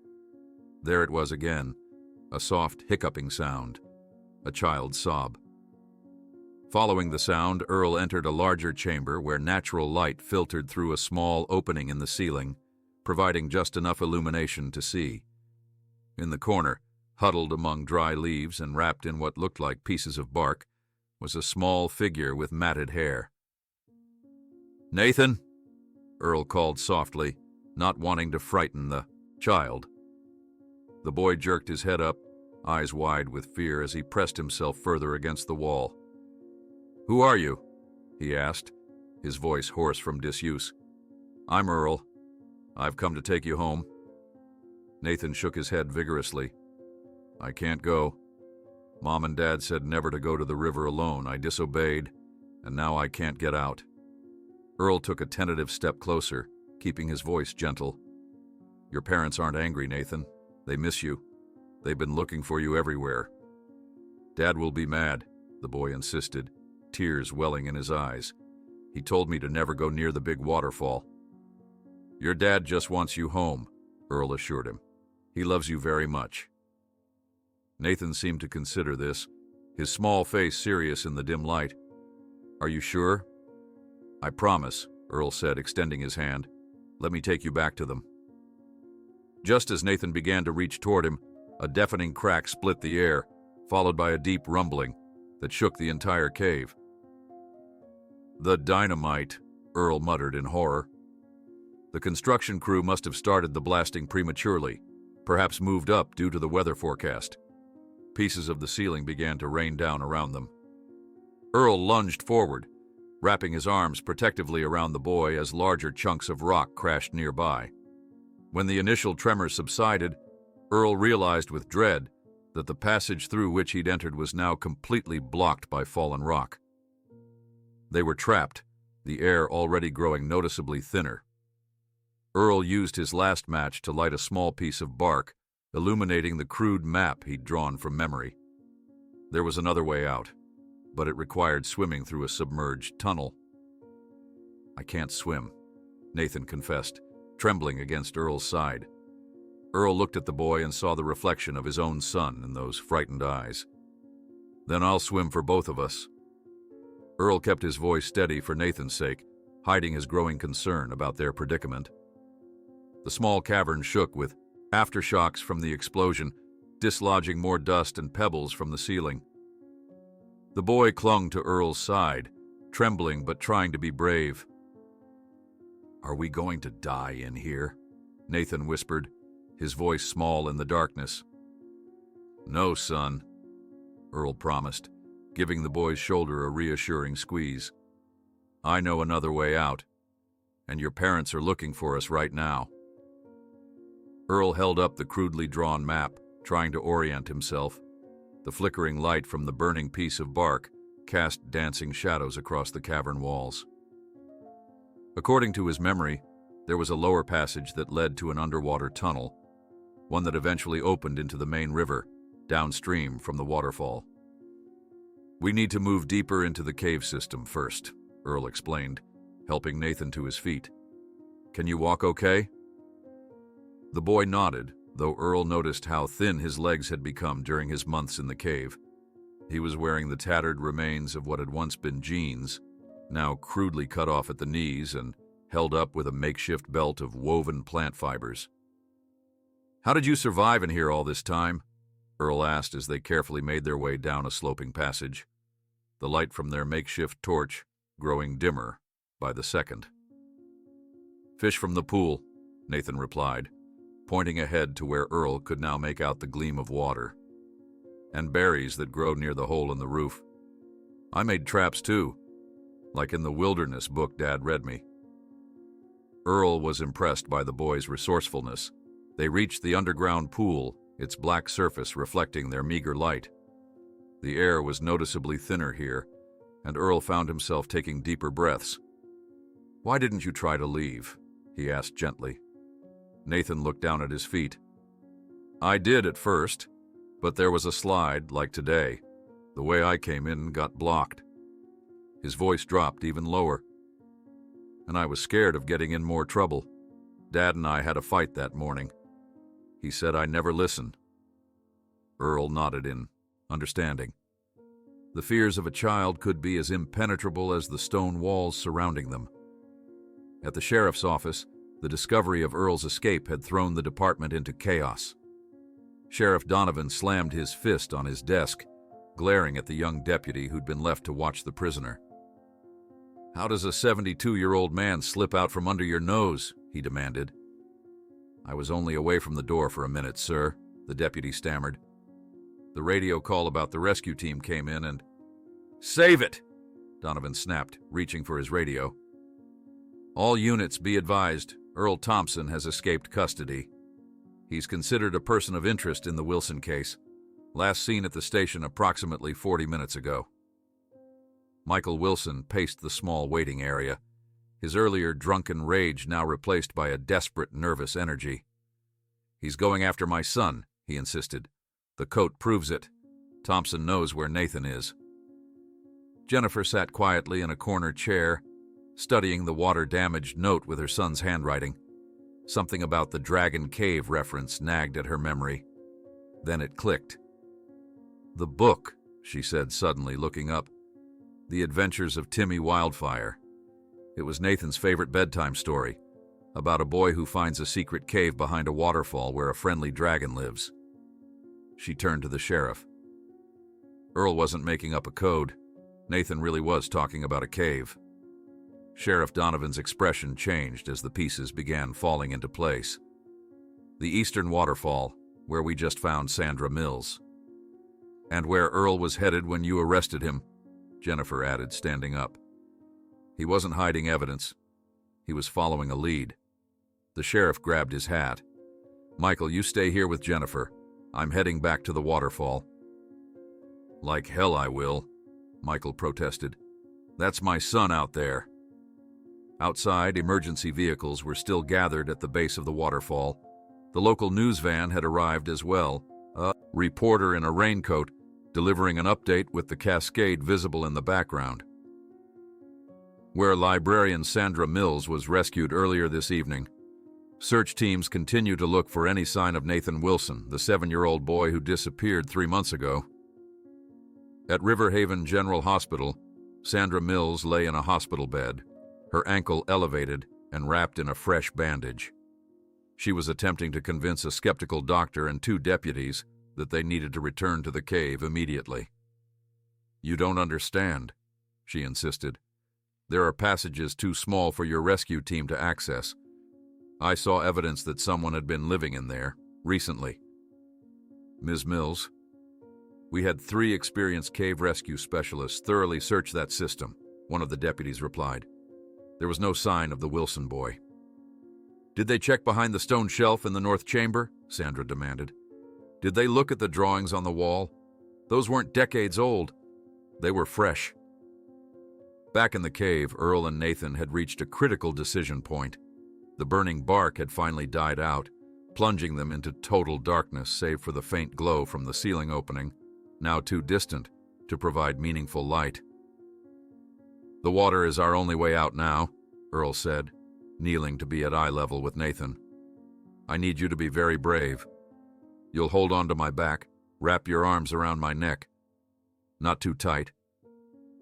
There it was again, a soft hiccuping sound, a child's sob. Following the sound, Earl entered a larger chamber where natural light filtered through a small opening in the ceiling, providing just enough illumination to see. In the corner, huddled among dry leaves and wrapped in what looked like pieces of bark, was a small figure with matted hair. "Nathan," Earl called softly, not wanting to frighten the child. The boy jerked his head up, eyes wide with fear as he pressed himself further against the wall. "Who are you?" he asked, his voice hoarse from disuse. "I'm Earl. I've come to take you home." Nathan shook his head vigorously. "I can't go. Mom and Dad said never to go to the river alone. I disobeyed, and now I can't get out." Earl took a tentative step closer, keeping his voice gentle. "Your parents aren't angry, Nathan. They miss you. They've been looking for you everywhere." "Dad will be mad," the boy insisted, tears welling in his eyes. "He told me to never go near the big waterfall." "Your dad just wants you home," Earl assured him. "He loves you very much." Nathan seemed to consider this, his small face serious in the dim light. "Are you sure?" "I promise," Earl said, extending his hand. "Let me take you back to them." Just as Nathan began to reach toward him, a deafening crack split the air, followed by a deep rumbling that shook the entire cave. "The dynamite," Earl muttered in horror. The construction crew must have started the blasting prematurely, perhaps moved up due to the weather forecast. Pieces of the ceiling began to rain down around them. Earl lunged forward, wrapping his arms protectively around the boy as larger chunks of rock crashed nearby. When the initial tremor subsided, Earl realized with dread that the passage through which he'd entered was now completely blocked by fallen rock. They were trapped, the air already growing noticeably thinner. Earl used his last match to light a small piece of bark, illuminating the crude map he'd drawn from memory. There was another way out, but it required swimming through a submerged tunnel. "I can't swim," Nathan confessed, trembling against Earl's side. Earl looked at the boy and saw the reflection of his own son in those frightened eyes. "Then I'll swim for both of us." Earl kept his voice steady for Nathan's sake, hiding his growing concern about their predicament. The small cavern shook with aftershocks from the explosion, dislodging more dust and pebbles from the ceiling. The boy clung to Earl's side, trembling but trying to be brave. "Are we going to die in here?" Nathan whispered, his voice small in the darkness. "No, son," Earl promised, giving the boy's shoulder a reassuring squeeze. "I know another way out, and your parents are looking for us right now." Earl held up the crudely drawn map, trying to orient himself. The flickering light from the burning piece of bark cast dancing shadows across the cavern walls. According to his memory, there was a lower passage that led to an underwater tunnel, one that eventually opened into the main river, downstream from the waterfall. "We need to move deeper into the cave system first," Earl explained, helping Nathan to his feet. "Can you walk okay?" The boy nodded, though Earl noticed how thin his legs had become during his months in the cave. He was wearing the tattered remains of what had once been jeans, now crudely cut off at the knees and held up with a makeshift belt of woven plant fibers. "How did you survive in here all this time?" Earl asked as they carefully made their way down a sloping passage, the light from their makeshift torch growing dimmer by the second. "Fish from the pool," Nathan replied, pointing ahead to where Earl could now make out the gleam of water. "And berries that grow near the hole in the roof. I made traps too. like in the wilderness book Dad read me. Earl was impressed by the boys' resourcefulness. They reached the underground pool, its black surface reflecting their meager light. The air was noticeably thinner here, and Earl found himself taking deeper breaths. "Why didn't you try to leave?" he asked gently. Nathan looked down at his feet. "I did at first, but there was a slide, like today. The way I came in got blocked." His voice dropped even lower. "And I was scared of getting in more trouble. Dad and I had a fight that morning. He said I never listen." Earl nodded in understanding. The fears of a child could be as impenetrable as the stone walls surrounding them. At the sheriff's office, the discovery of Earl's escape had thrown the department into chaos. Sheriff Donovan slammed his fist on his desk, glaring at the young deputy who'd been left to watch the prisoner. "How does a 72-year-old man slip out from under your nose?" he demanded. "I was only away from the door for a minute, sir," the deputy stammered. "The radio call about the rescue team came in and—" "Save it!" Donovan snapped, reaching for his radio. "All units be advised, Earl Thompson has escaped custody. He's considered a person of interest in the Wilson case. Last seen at the station approximately 40 minutes ago." Michael Wilson paced the small waiting area, his earlier drunken rage now replaced by a desperate, nervous energy. "He's going after my son," he insisted. "The coat proves it. Thompson knows where Nathan is." Jennifer sat quietly in a corner chair, studying the water-damaged note with her son's handwriting. Something about the Dragon Cave reference nagged at her memory. Then it clicked. "The book," she said suddenly, looking up. "The Adventures of Timmy Wildfire." It was Nathan's favorite bedtime story, about a boy who finds a secret cave behind a waterfall where a friendly dragon lives. She turned to the sheriff. Earl wasn't making up a code. Nathan really was talking about a cave. Sheriff Donovan's expression changed as the pieces began falling into place. "The eastern waterfall, where we just found Sandra Mills." "And where Earl was headed when you arrested him," Jennifer added, standing up. "He wasn't hiding evidence. He was following a lead." The sheriff grabbed his hat. "Michael, you stay here with Jennifer. I'm heading back to the waterfall." "Like hell I will," Michael protested. "That's my son out there." Outside, emergency vehicles were still gathered at the base of the waterfall. The local news van had arrived as well, a reporter in a raincoat delivering an update with the cascade visible in the background. "Where librarian Sandra Mills was rescued earlier this evening. Search teams continue to look for any sign of Nathan Wilson, the 7-year-old boy who disappeared 3 months ago." At Riverhaven General Hospital, Sandra Mills lay in a hospital bed, her ankle elevated and wrapped in a fresh bandage. She was attempting to convince a skeptical doctor and 2 deputies that they needed to return to the cave immediately. "You don't understand," she insisted. "There are passages too small for your rescue team to access. I saw evidence that someone had been living in there recently." "Ms. Mills, we had 3 experienced cave rescue specialists thoroughly search that system," one of the deputies replied. "There was no sign of the Wilson boy." "Did they check behind the stone shelf in the north chamber?" Sandra demanded. "Did they look at the drawings on the wall? Those weren't decades old. They were fresh." Back in the cave, Earl and Nathan had reached a critical decision point. The burning bark had finally died out, plunging them into total darkness save for the faint glow from the ceiling opening, now too distant to provide meaningful light. "The water is our only way out now," Earl said, kneeling to be at eye level with Nathan. "I need you to be very brave. You'll hold onto my back, wrap your arms around my neck. Not too tight.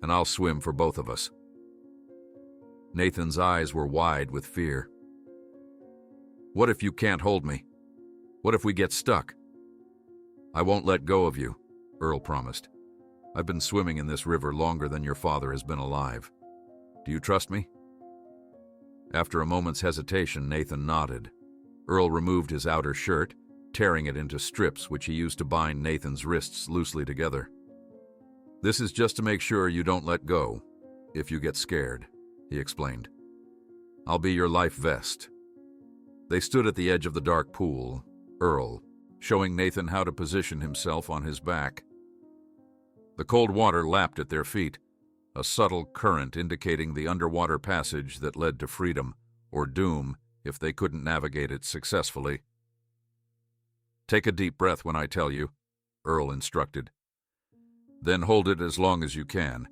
And I'll swim for both of us." Nathan's eyes were wide with fear. "What if you can't hold me? What if we get stuck?" "I won't let go of you," Earl promised. "I've been swimming in this river longer than your father has been alive. Do you trust me?" After a moment's hesitation, Nathan nodded. Earl removed his outer shirt, tearing it into strips which he used to bind Nathan's wrists loosely together. "This is just to make sure you don't let go. if you get scared," he explained. "I'll be your life vest." They stood at the edge of the dark pool, Earl, showing Nathan how to position himself on his back. The cold water lapped at their feet, a subtle current indicating the underwater passage that led to freedom, or doom if they couldn't navigate it successfully. "Take a deep breath when I tell you," Earl instructed. "Then hold it as long as you can.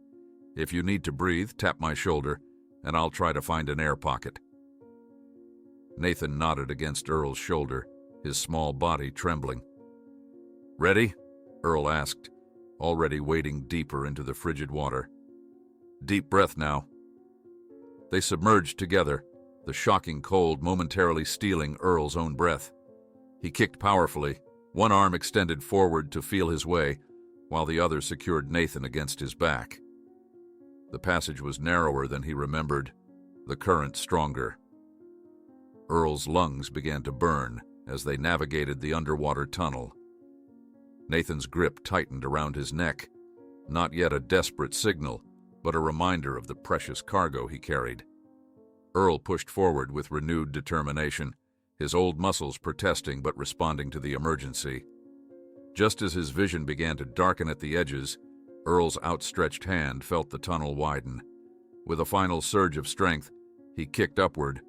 If you need to breathe, tap my shoulder, and I'll try to find an air pocket." Nathan nodded against Earl's shoulder, his small body trembling. "Ready?" Earl asked, already wading deeper into the frigid water. "Deep breath now." They submerged together, the shocking cold momentarily stealing Earl's own breath. He kicked powerfully, one arm extended forward to feel his way, while the other secured Nathan against his back. The passage was narrower than he remembered, the current stronger. Earl's lungs began to burn as they navigated the underwater tunnel. Nathan's grip tightened around his neck, not yet a desperate signal, but a reminder of the precious cargo he carried. Earl pushed forward with renewed determination, his old muscles protesting but responding to the emergency. Just as his vision began to darken at the edges, Earl's outstretched hand felt the tunnel widen. With a final surge of strength, he kicked upward,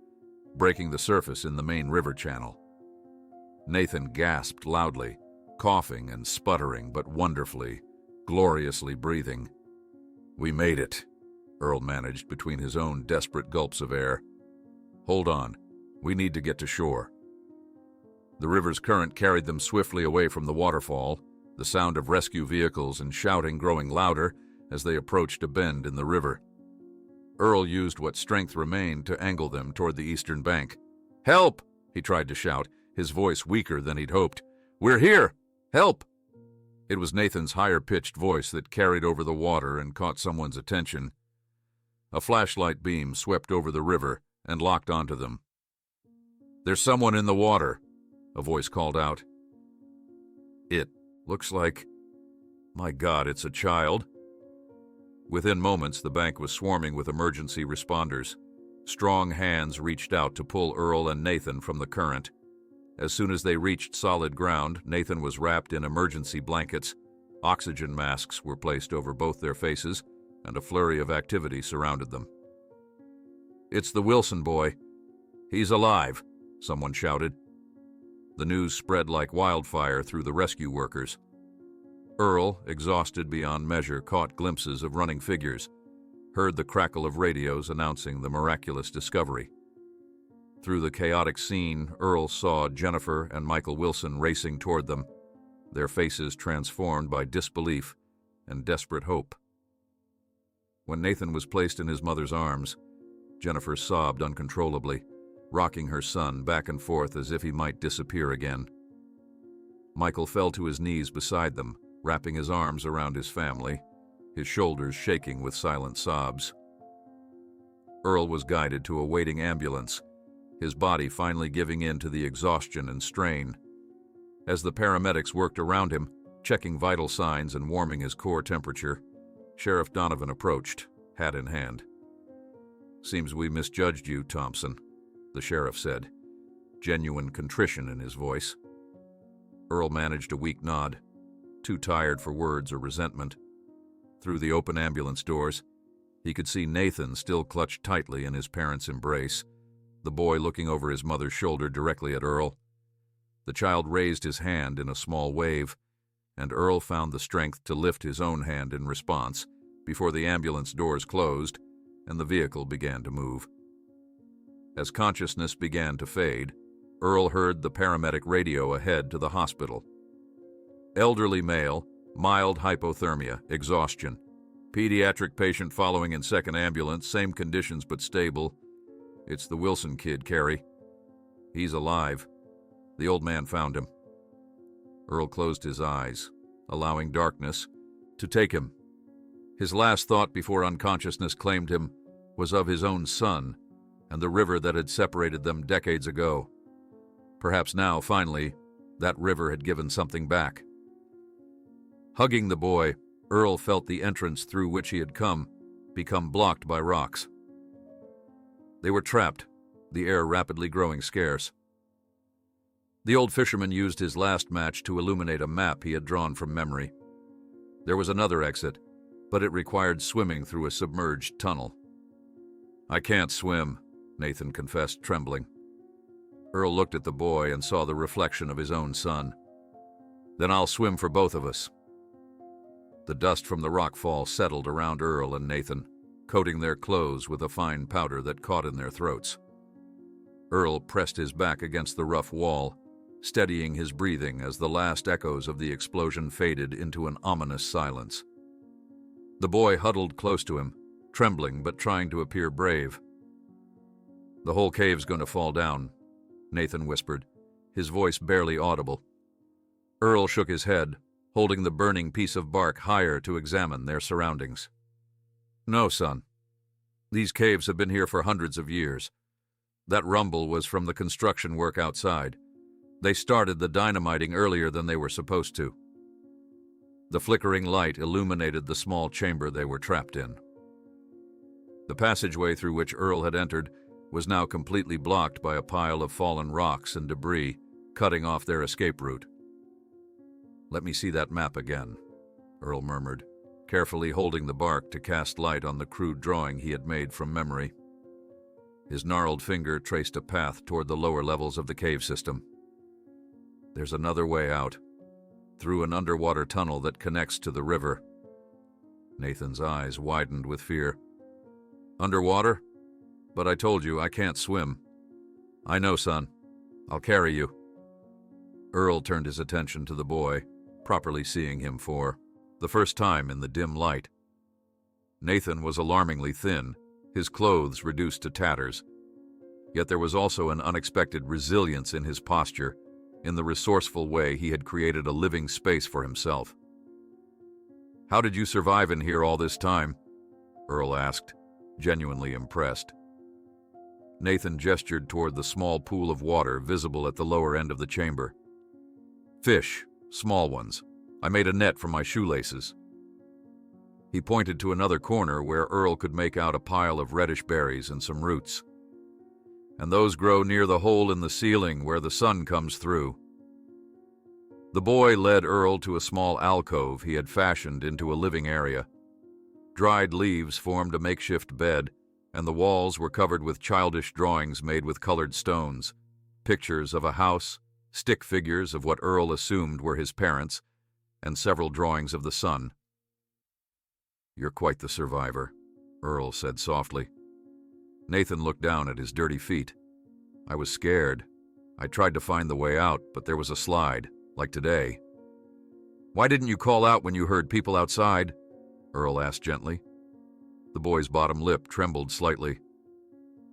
breaking the surface in the main river channel. Nathan gasped loudly, coughing and sputtering, but wonderfully, gloriously breathing. "We made it," Earl managed between his own desperate gulps of air. "Hold on, we need to get to shore." The river's current carried them swiftly away from the waterfall, the sound of rescue vehicles and shouting growing louder as they approached a bend in the river. Earl used what strength remained to angle them toward the eastern bank. "Help!" he tried to shout, his voice weaker than he'd hoped. "We're here! Help!" It was Nathan's higher-pitched voice that carried over the water and caught someone's attention. A flashlight beam swept over the river and locked onto them. "There's someone in the water," a voice called out. "It looks like... My God, it's a child." Within moments, the bank was swarming with emergency responders. Strong hands reached out to pull Earl and Nathan from the current. As soon as they reached solid ground, Nathan was wrapped in emergency blankets. Oxygen masks were placed over both their faces, and a flurry of activity surrounded them. "It's the Wilson boy. He's alive," someone shouted. The news spread like wildfire through the rescue workers. Earl, exhausted beyond measure, caught glimpses of running figures, heard the crackle of radios announcing the miraculous discovery. Through the chaotic scene, Earl saw Jennifer and Michael Wilson racing toward them, their faces transformed by disbelief and desperate hope. When Nathan was placed in his mother's arms, Jennifer sobbed uncontrollably, rocking her son back and forth as if he might disappear again. Michael fell to his knees beside them, wrapping his arms around his family, his shoulders shaking with silent sobs. Earl was guided to a waiting ambulance, his body finally giving in to the exhaustion and strain. As the paramedics worked around him, checking vital signs and warming his core temperature, Sheriff Donovan approached, hat in hand. "Seems we misjudged you, Thompson," the sheriff said, genuine contrition in his voice. Earl managed a weak nod, too tired for words or resentment. Through the open ambulance doors, he could see Nathan still clutched tightly in his parents' embrace, the boy looking over his mother's shoulder directly at Earl. The child raised his hand in a small wave, and Earl found the strength to lift his own hand in response before the ambulance doors closed and the vehicle began to move. As consciousness began to fade, Earl heard the paramedic radio ahead to the hospital. "Elderly male, mild hypothermia, exhaustion. Pediatric patient following in second ambulance, same conditions but stable. It's the Wilson kid, Carrie. He's alive. The old man found him." Earl closed his eyes, allowing darkness to take him. His last thought before unconsciousness claimed him was of his own son and the river that had separated them decades ago. Perhaps now, finally, that river had given something back. Hugging the boy, Earl felt the entrance through which he had come, become blocked by rocks. They were trapped, the air rapidly growing scarce. The old fisherman used his last match to illuminate a map he had drawn from memory. There was another exit, but it required swimming through a submerged tunnel. "I can't swim," Nathan confessed, trembling. Earl looked at the boy and saw the reflection of his own son. "Then I'll swim for both of us." The dust from the rockfall settled around Earl and Nathan, coating their clothes with a fine powder that caught in their throats. Earl pressed his back against the rough wall, steadying his breathing as the last echoes of the explosion faded into an ominous silence. The boy huddled close to him, trembling but trying to appear brave. "The whole cave's going to fall down," Nathan whispered, his voice barely audible. Earl shook his head, holding the burning piece of bark higher to examine their surroundings. "No, son. These caves have been here for hundreds of years. That rumble was from the construction work outside. They started the dynamiting earlier than they were supposed to." The flickering light illuminated the small chamber they were trapped in. The passageway through which Earl had entered was now completely blocked by a pile of fallen rocks and debris, cutting off their escape route. "Let me see that map again," Earl murmured, carefully holding the bark to cast light on the crude drawing he had made from memory. His gnarled finger traced a path toward the lower levels of the cave system. "There's another way out, through an underwater tunnel that connects to the river." Nathan's eyes widened with fear. "Underwater? But I told you I can't swim." "I know, son. I'll carry you." Earl turned his attention to the boy, properly seeing him for the first time in the dim light. Nathan was alarmingly thin, his clothes reduced to tatters. Yet there was also an unexpected resilience in his posture, in the resourceful way he had created a living space for himself. "How did you survive in here all this time?" Earl asked, genuinely impressed. Nathan gestured toward the small pool of water visible at the lower end of the chamber. "Fish, small ones. I made a net from my shoelaces." He pointed to another corner where Earl could make out a pile of reddish berries and some roots. "And those grow near the hole in the ceiling where the sun comes through." The boy led Earl to a small alcove he had fashioned into a living area. Dried leaves formed a makeshift bed, and the walls were covered with childish drawings made with colored stones, pictures of a house, stick figures of what Earl assumed were his parents, and several drawings of the sun. "You're quite the survivor," Earl said softly. Nathan looked down at his dirty feet. "I was scared. I tried to find the way out, but there was a slide, like today." "Why didn't you call out when you heard people outside?" Earl asked gently. The boy's bottom lip trembled slightly.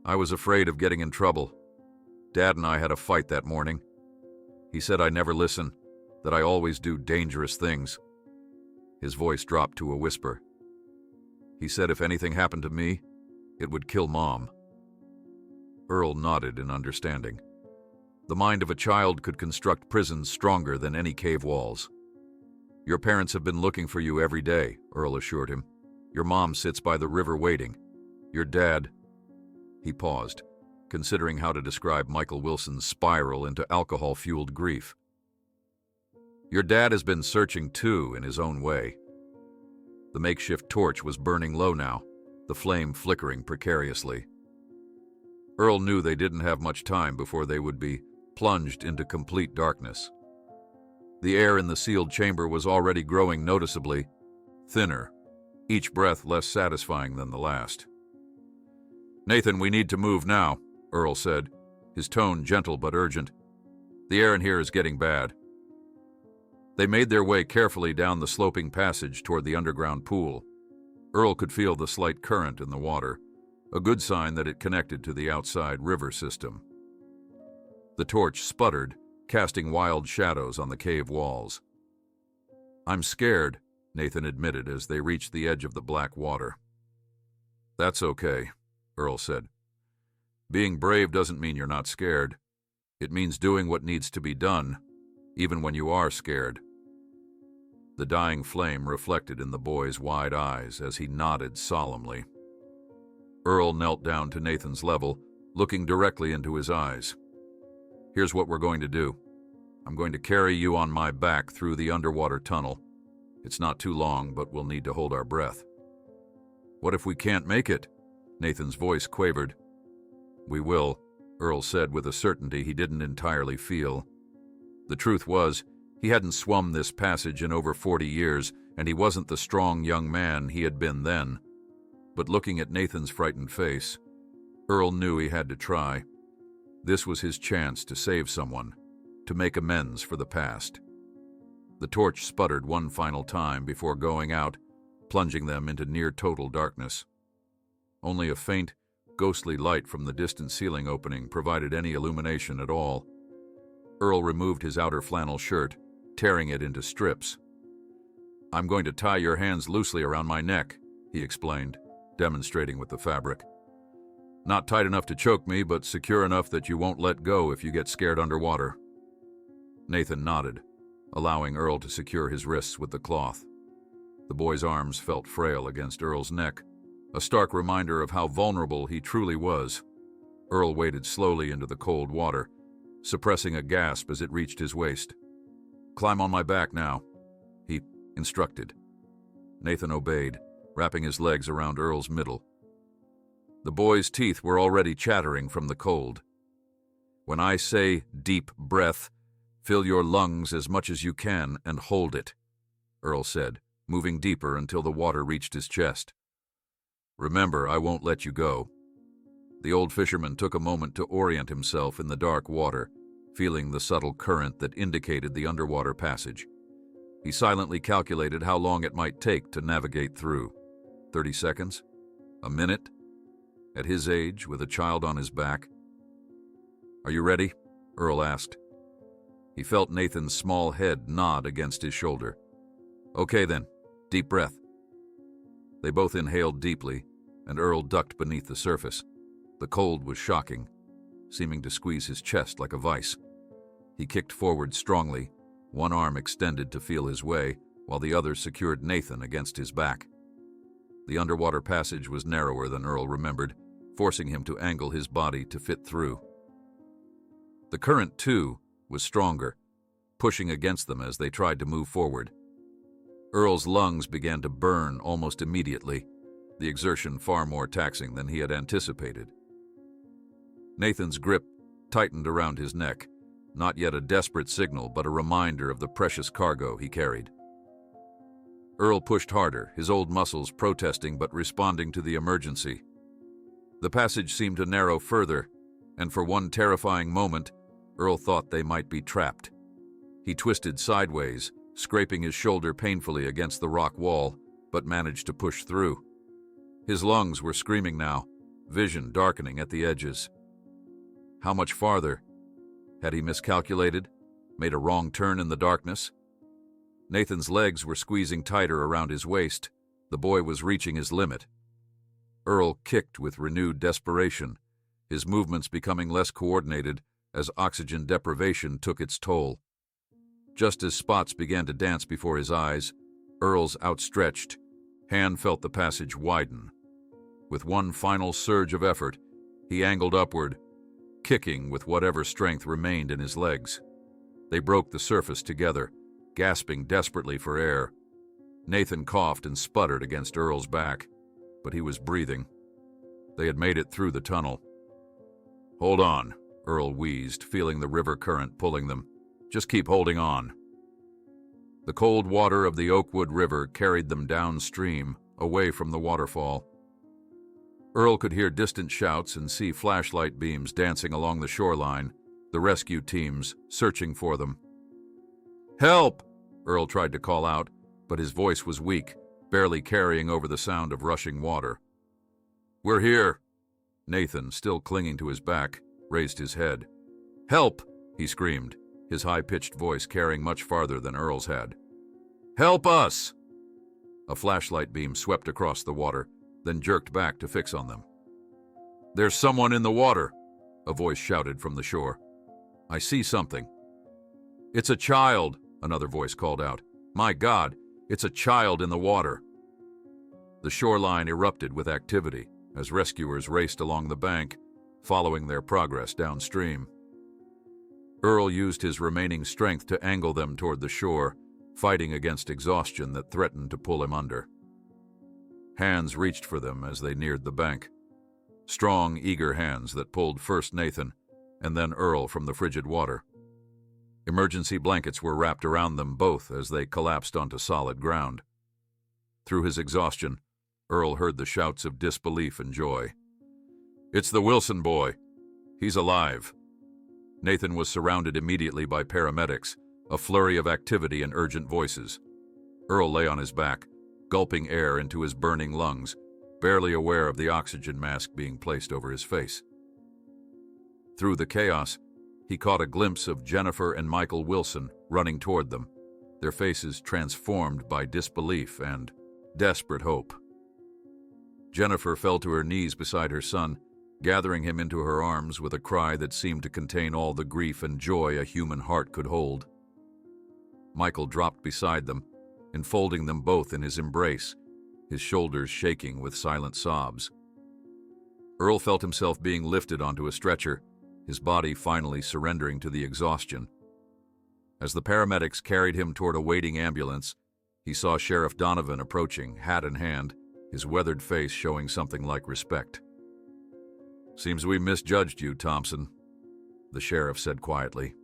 "I was afraid of getting in trouble. Dad and I had a fight that morning. He said I never listen, that I always do dangerous things." His voice dropped to a whisper. "He said if anything happened to me, it would kill Mom." Earl nodded in understanding. The mind of a child could construct prisons stronger than any cave walls. "Your parents have been looking for you every day," Earl assured him. "Your mom sits by the river waiting. Your dad—" He paused, considering how to describe Michael Wilson's spiral into alcohol-fueled grief. "Your dad has been searching too, in his own way." The makeshift torch was burning low now, the flame flickering precariously. Earl knew they didn't have much time before they would be plunged into complete darkness. The air in the sealed chamber was already growing noticeably thinner, each breath less satisfying than the last. "Nathan, we need to move now," Earl said, his tone gentle but urgent. "The air in here is getting bad." They made their way carefully down the sloping passage toward the underground pool. Earl could feel the slight current in the water, a good sign that it connected to the outside river system. The torch sputtered, casting wild shadows on the cave walls. "I'm scared," Nathan admitted as they reached the edge of the black water. "That's okay," Earl said. "Being brave doesn't mean you're not scared. It means doing what needs to be done, even when you are scared." the dying flame reflected in the boy's wide eyes as he nodded solemnly. Earl knelt down to Nathan's level, looking directly into his eyes. "Here's what we're going to do. I'm going to carry you on my back through the underwater tunnel. It's not too long, but we'll need to hold our breath." "What if we can't make it?" Nathan's voice quavered. "We will," Earl said with a certainty he didn't entirely feel. The truth was, he hadn't swum this passage in over 40 years, and he wasn't the strong young man he had been then. But looking at Nathan's frightened face, Earl knew he had to try. This was his chance to save someone, to make amends for the past. The torch sputtered one final time before going out, plunging them into near-total darkness. Only a faint, ghostly light from the distant ceiling opening provided any illumination at all. Earl removed his outer flannel shirt, tearing it into strips. "I'm going to tie your hands loosely around my neck," he explained, demonstrating with the fabric. "Not tight enough to choke me, but secure enough that you won't let go if you get scared underwater." Nathan nodded, allowing Earl to secure his wrists with the cloth. The boy's arms felt frail against Earl's neck, a stark reminder of how vulnerable he truly was. Earl waded slowly into the cold water, suppressing a gasp as it reached his waist. "Climb on my back now," he instructed. Nathan obeyed, wrapping his legs around Earl's middle. The boy's teeth were already chattering from the cold. "When I say deep breath, fill your lungs as much as you can and hold it," Earl said, moving deeper until the water reached his chest. "Remember, I won't let you go." The old fisherman took a moment to orient himself in the dark water, feeling the subtle current that indicated the underwater passage. He silently calculated how long it might take to navigate through. 30 seconds? A minute? At his age, with a child on his back? "Are you ready?" Earl asked. He felt Nathan's small head nod against his shoulder. "Okay then, deep breath." They both inhaled deeply, and Earl ducked beneath the surface. The cold was shocking, seeming to squeeze his chest like a vice. He kicked forward strongly, one arm extended to feel his way, while the other secured Nathan against his back. The underwater passage was narrower than Earl remembered, forcing him to angle his body to fit through. The current, too, was stronger, pushing against them as they tried to move forward. Earl's lungs began to burn almost immediately, the exertion far more taxing than he had anticipated. Nathan's grip tightened around his neck, not yet a desperate signal, but a reminder of the precious cargo he carried. Earl pushed harder, his old muscles protesting but responding to the emergency. The passage seemed to narrow further, and for one terrifying moment, Earl thought they might be trapped. He twisted sideways, scraping his shoulder painfully against the rock wall, but managed to push through. His lungs were screaming now, vision darkening at the edges. How much farther? Had he miscalculated? Made a wrong turn in the darkness? Nathan's legs were squeezing tighter around his waist. The boy was reaching his limit. Earl kicked with renewed desperation, his movements becoming less coordinated as oxygen deprivation took its toll. Just as spots began to dance before his eyes, Earl's outstretched hand felt the passage widen. With one final surge of effort, he angled upward, kicking with whatever strength remained in his legs. They broke the surface together, gasping desperately for air. Nathan coughed and sputtered against Earl's back, but he was breathing. They had made it through the tunnel. "Hold on," Earl wheezed, feeling the river current pulling them. "Just keep holding on." The cold water of the Oakwood River carried them downstream, away from the waterfall. Earl could hear distant shouts and see flashlight beams dancing along the shoreline, the rescue teams searching for them. "Help!" Earl tried to call out, but his voice was weak, barely carrying over the sound of rushing water. "We're here." Nathan, still clinging to his back, raised his head. "Help!" he screamed, his high-pitched voice carrying much farther than Earl's had. "Help us!" A flashlight beam swept across the water, then jerked back to fix on them. "There's someone in the water," a voice shouted from the shore. "I see something." "It's a child," another voice called out. "My God, It's a child in the water. The shoreline erupted with activity as rescuers raced along the bank, following their progress downstream. Earl used his remaining strength to angle them toward the shore, fighting against exhaustion that threatened to pull him under. Hands reached for them as they neared the bank. Strong, eager hands that pulled first Nathan and then Earl from the frigid water. Emergency blankets were wrapped around them both as they collapsed onto solid ground. Through his exhaustion, Earl heard the shouts of disbelief and joy. "It's the Wilson boy. He's alive." Nathan was surrounded immediately by paramedics, a flurry of activity and urgent voices. Earl lay on his back, gulping air into his burning lungs, barely aware of the oxygen mask being placed over his face. Through the chaos, he caught a glimpse of Jennifer and Michael Wilson running toward them, their faces transformed by disbelief and desperate hope. Jennifer fell to her knees beside her son, gathering him into her arms with a cry that seemed to contain all the grief and joy a human heart could hold. Michael dropped beside them, enfolding them both in his embrace, his shoulders shaking with silent sobs. Earl felt himself being lifted onto a stretcher, his body finally surrendering to the exhaustion. As the paramedics carried him toward a waiting ambulance, he saw Sheriff Donovan approaching, hat in hand, his weathered face showing something like respect. "Seems we misjudged you, Thompson," the sheriff said quietly.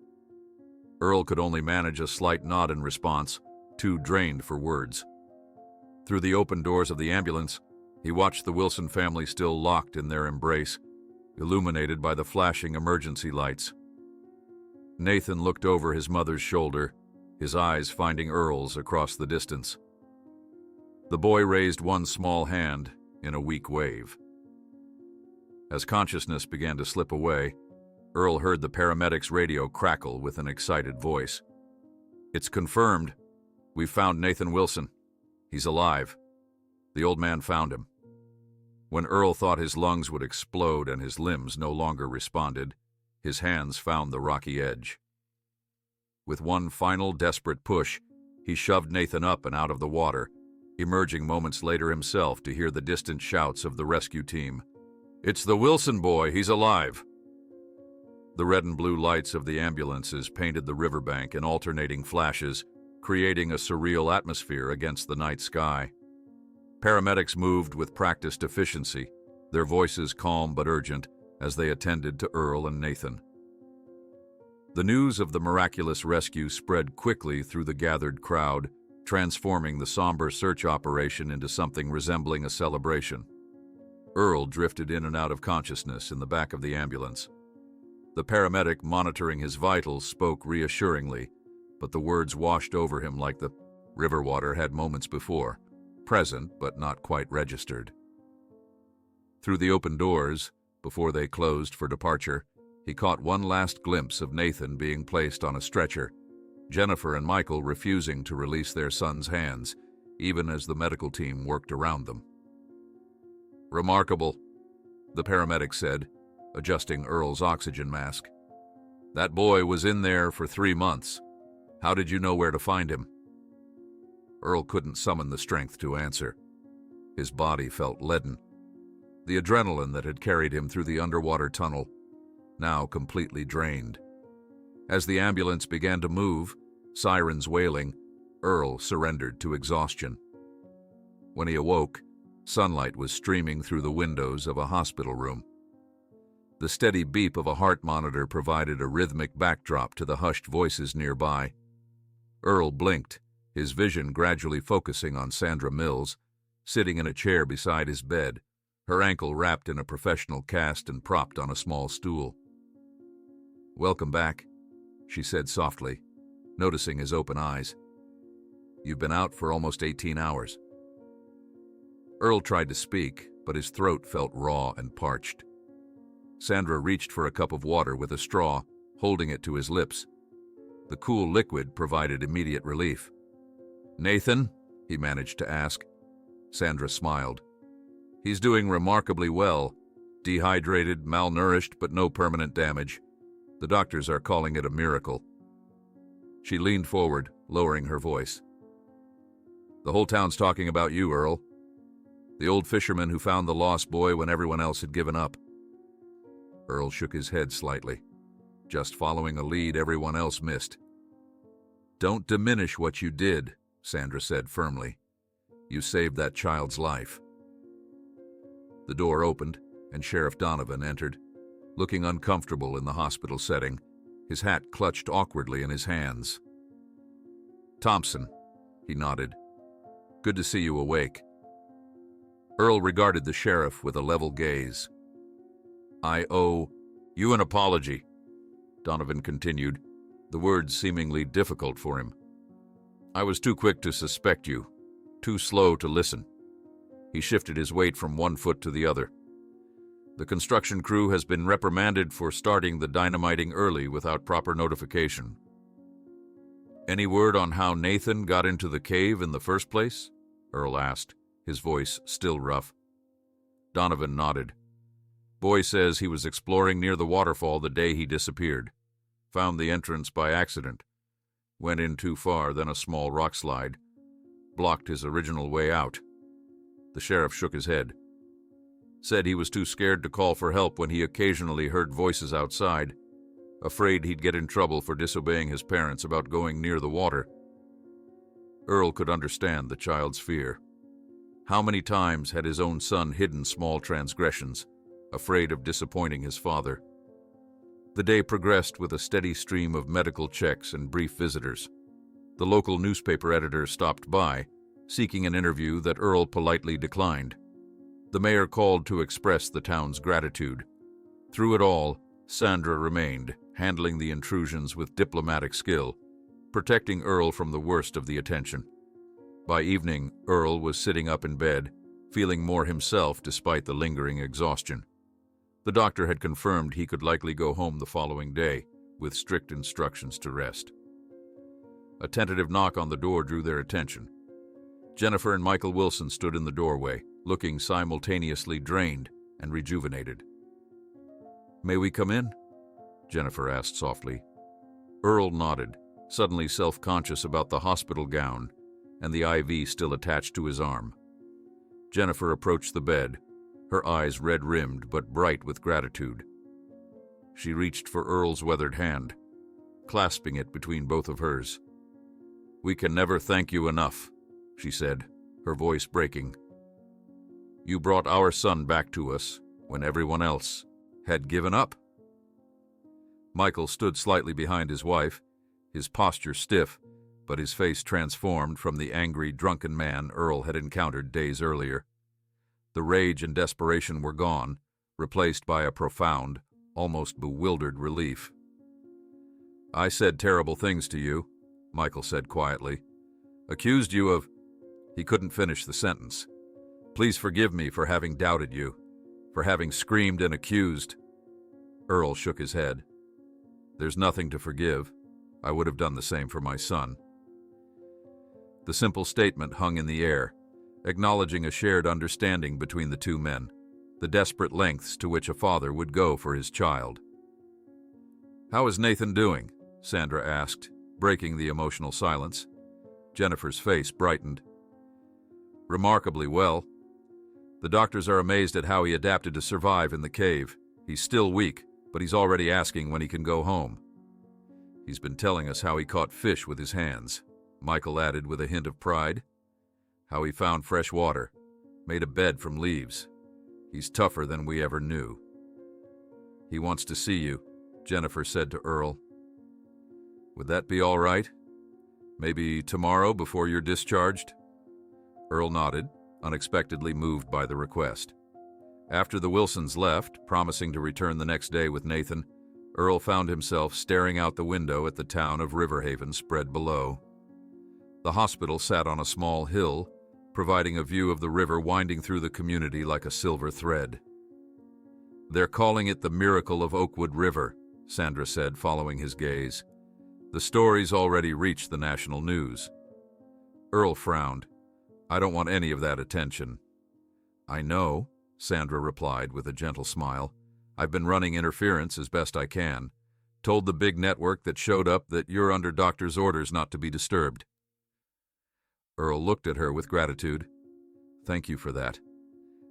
Earl could only manage a slight nod in response, too drained for words. Through the open doors of the ambulance, he watched the Wilson family still locked in their embrace, illuminated by the flashing emergency lights. Nathan looked over his mother's shoulder, his eyes finding Earl's across the distance. The boy raised one small hand in a weak wave. As consciousness began to slip away, Earl heard the paramedics' radio crackle with an excited voice. "It's confirmed. We've found Nathan Wilson. He's alive. The old man found him." When Earl thought his lungs would explode and his limbs no longer responded, his hands found the rocky edge. With one final desperate push, he shoved Nathan up and out of the water, emerging moments later himself to hear the distant shouts of the rescue team. "It's the Wilson boy. He's alive." The red and blue lights of the ambulances painted the riverbank in alternating flashes, creating a surreal atmosphere against the night sky. Paramedics moved with practiced efficiency, their voices calm but urgent as they attended to Earl and Nathan. The news of the miraculous rescue spread quickly through the gathered crowd, transforming the somber search operation into something resembling a celebration. Earl drifted in and out of consciousness in the back of the ambulance. The paramedic monitoring his vitals spoke reassuringly, but the words washed over him like the river water had moments before, present but not quite registered. Through the open doors, before they closed for departure, he caught one last glimpse of Nathan being placed on a stretcher, Jennifer and Michael refusing to release their son's hands, even as the medical team worked around them. "Remarkable," the paramedic said, adjusting Earl's oxygen mask. "That boy was in there for 3 months. How did you know where to find him?" Earl couldn't summon the strength to answer. His body felt leaden. The adrenaline that had carried him through the underwater tunnel, now completely drained. As the ambulance began to move, sirens wailing, Earl surrendered to exhaustion. When he awoke, sunlight was streaming through the windows of a hospital room. The steady beep of a heart monitor provided a rhythmic backdrop to the hushed voices nearby. Earl blinked, his vision gradually focusing on Sandra Mills, sitting in a chair beside his bed, her ankle wrapped in a professional cast and propped on a small stool. "Welcome back," she said softly, noticing his open eyes. "You've been out for almost 18 hours. Earl tried to speak, but his throat felt raw and parched. Sandra reached for a cup of water with a straw, holding it to his lips. The cool liquid provided immediate relief. "Nathan?" he managed to ask. Sandra smiled. "He's doing remarkably well. Dehydrated, malnourished, but no permanent damage. The doctors are calling it a miracle." She leaned forward, lowering her voice. The whole town's talking about you, Earl. The old fisherman who found the lost boy when everyone else had given up." Earl shook his head slightly, just following a lead everyone else missed. "Don't diminish what you did," Sandra said firmly. "You saved that child's life." The door opened, and Sheriff Donovan entered, looking uncomfortable in the hospital setting, his hat clutched awkwardly in his hands. "Thompson," he nodded. "Good to see you awake." Earl regarded the sheriff with a level gaze. "I owe you an apology," Donovan continued, the words seemingly difficult for him. "I was too quick to suspect you, too slow to listen." He shifted his weight from one foot to the other. "The construction crew has been reprimanded for starting the dynamiting early without proper notification." "Any word on how Nathan got into the cave in the first place?" Earl asked, his voice still rough. Donovan nodded. "Boy says he was exploring near the waterfall the day he disappeared. Found the entrance by accident. Went in too far, then a small rock slide. Blocked his original way out." The sheriff shook his head. "Said he was too scared to call for help when he occasionally heard voices outside. Afraid he'd get in trouble for disobeying his parents about going near the water." Earl could understand the child's fear. How many times had his own son hidden small transgressions, afraid of disappointing his father? The day progressed with a steady stream of medical checks and brief visitors. The local newspaper editor stopped by, seeking an interview that Earl politely declined. The mayor called to express the town's gratitude. Through it all, Sandra remained, handling the intrusions with diplomatic skill, protecting Earl from the worst of the attention. By evening, Earl was sitting up in bed, feeling more himself despite the lingering exhaustion. The doctor had confirmed he could likely go home the following day, with strict instructions to rest. A tentative knock on the door drew their attention. Jennifer and Michael Wilson stood in the doorway, looking simultaneously drained and rejuvenated. "May we come in?" Jennifer asked softly. Earl nodded, suddenly self-conscious about the hospital gown and the IV still attached to his arm. Jennifer approached the bed, her eyes red-rimmed but bright with gratitude. She reached for Earl's weathered hand, clasping it between both of hers. "We can never thank you enough," she said, her voice breaking. "You brought our son back to us when everyone else had given up." Michael stood slightly behind his wife, his posture stiff, but his face transformed from the angry, drunken man Earl had encountered days earlier. The rage and desperation were gone, replaced by a profound, almost bewildered relief. "I said terrible things to you," Michael said quietly. "Accused you of—" He couldn't finish the sentence. "Please forgive me for having doubted you, for having screamed and accused." Earl shook his head. "There's nothing to forgive. I would have done the same for my son." The simple statement hung in the air, acknowledging a shared understanding between the two men, the desperate lengths to which a father would go for his child. "How is Nathan doing?" Sandra asked, breaking the emotional silence. Jennifer's face brightened. "Remarkably well. The doctors are amazed at how he adapted to survive in the cave. He's still weak, but he's already asking when he can go home. He's been telling us how he caught fish with his hands," Michael added with a hint of pride. "How he found fresh water, made a bed from leaves. He's tougher than we ever knew." "He wants to see you," Jennifer said to Earl. "Would that be all right? Maybe tomorrow before you're discharged?" Earl nodded, unexpectedly moved by the request. After the Wilsons left, promising to return the next day with Nathan, Earl found himself staring out the window at the town of Riverhaven spread below. The hospital sat on a small hill, providing a view of the river winding through the community like a silver thread. "They're calling it the miracle of Oakwood River," Sandra said, following his gaze. "The story's already reached the national news." Earl frowned. "I don't want any of that attention." "I know," Sandra replied with a gentle smile. "I've been running interference as best I can. Told the big network that showed up that you're under doctor's orders not to be disturbed." Earl looked at her with gratitude. Thank you for that,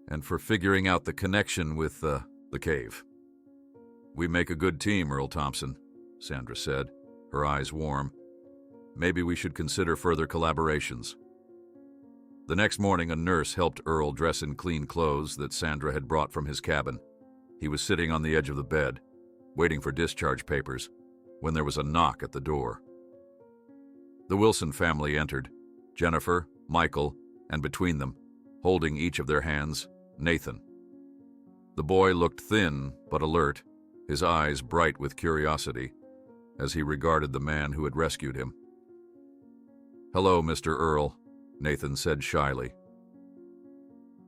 and for figuring out the connection with the cave. We make a good team, Earl Thompson, Sandra said, her eyes warm. Maybe we should consider further collaborations. The next morning, a nurse helped Earl dress in clean clothes that Sandra had brought from his cabin. He was sitting on the edge of the bed, waiting for discharge papers, when there was a knock at the door. The Wilson family entered, Jennifer, Michael, and between them, holding each of their hands, Nathan. The boy looked thin but alert, his eyes bright with curiosity, as he regarded the man who had rescued him. Hello, Mr. Earl, Nathan said shyly.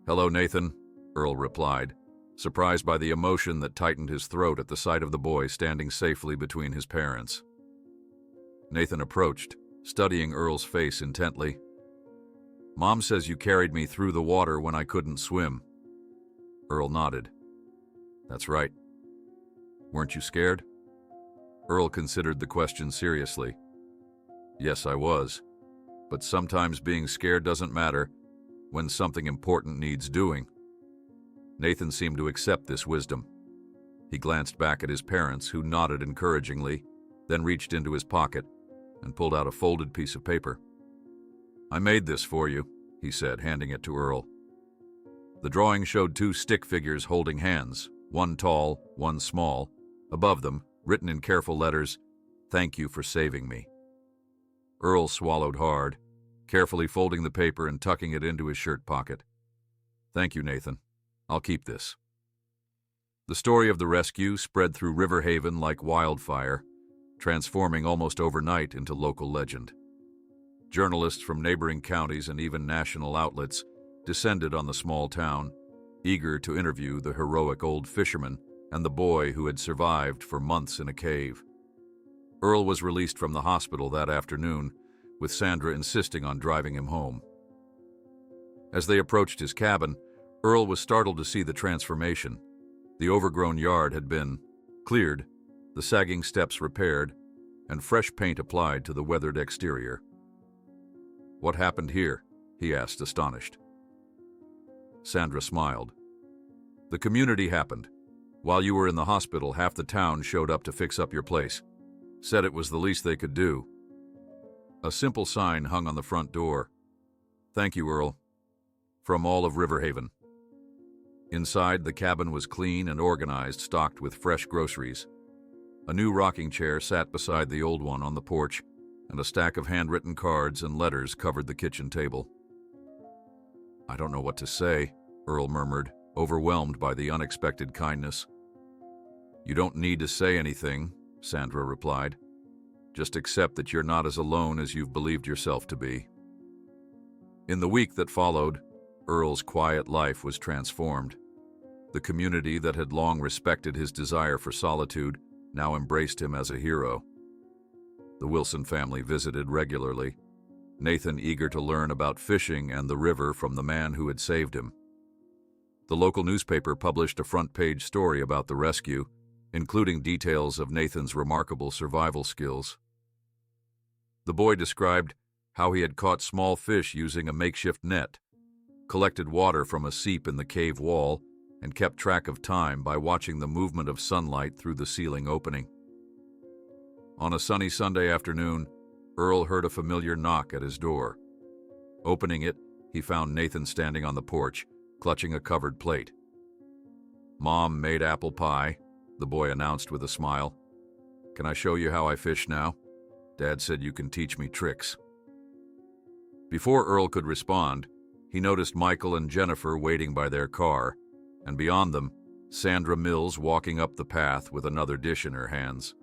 Hello, Nathan, Earl replied, surprised by the emotion that tightened his throat at the sight of the boy standing safely between his parents. Nathan approached, studying Earl's face intently. Mom says you carried me through the water when I couldn't swim. Earl nodded. That's right. Weren't you scared? Earl considered the question seriously. Yes, I was. But sometimes being scared doesn't matter when something important needs doing. Nathan seemed to accept this wisdom. He glanced back at his parents, who nodded encouragingly, then reached into his pocket and pulled out a folded piece of paper. I made this for you, he said, handing it to Earl. The drawing showed two stick figures holding hands, one tall, one small. Above them, written in careful letters, "Thank you for saving me." Earl swallowed hard, carefully folding the paper and tucking it into his shirt pocket. Thank you, Nathan. I'll keep this. The story of the rescue spread through River Haven like wildfire, transforming almost overnight into local legend. Journalists from neighboring counties and even national outlets descended on the small town, eager to interview the heroic old fisherman and the boy who had survived for months in a cave. Earl was released from the hospital that afternoon, with Sandra insisting on driving him home. As they approached his cabin, Earl was startled to see the transformation. The overgrown yard had been cleared, the sagging steps repaired, and fresh paint applied to the weathered exterior. What happened here? He asked, astonished. Sandra smiled. The community happened. While you were in the hospital, half the town showed up to fix up your place. Said it was the least they could do. A simple sign hung on the front door. Thank you, Earl. From all of River Haven. Inside, the cabin was clean and organized, stocked with fresh groceries. A new rocking chair sat beside the old one on the porch, and a stack of handwritten cards and letters covered the kitchen table. I don't know what to say, Earl murmured, overwhelmed by the unexpected kindness. You don't need to say anything, Sandra replied. Just accept that you're not as alone as you've believed yourself to be. In the week that followed, Earl's quiet life was transformed. The community that had long respected his desire for solitude now embraced him as a hero. The Wilson family visited regularly, Nathan eager to learn about fishing and the river from the man who had saved him. The local newspaper published a front-page story about the rescue, including details of Nathan's remarkable survival skills. The boy described how he had caught small fish using a makeshift net, collected water from a seep in the cave wall, and kept track of time by watching the movement of sunlight through the ceiling opening. On a sunny Sunday afternoon, Earl heard a familiar knock at his door. Opening it, he found Nathan standing on the porch, clutching a covered plate. Mom made apple pie, the boy announced with a smile. Can I show you how I fish now? Dad said you can teach me tricks. Before Earl could respond, he noticed Michael and Jennifer waiting by their car, and beyond them, Sandra Mills walking up the path with another dish in her hands.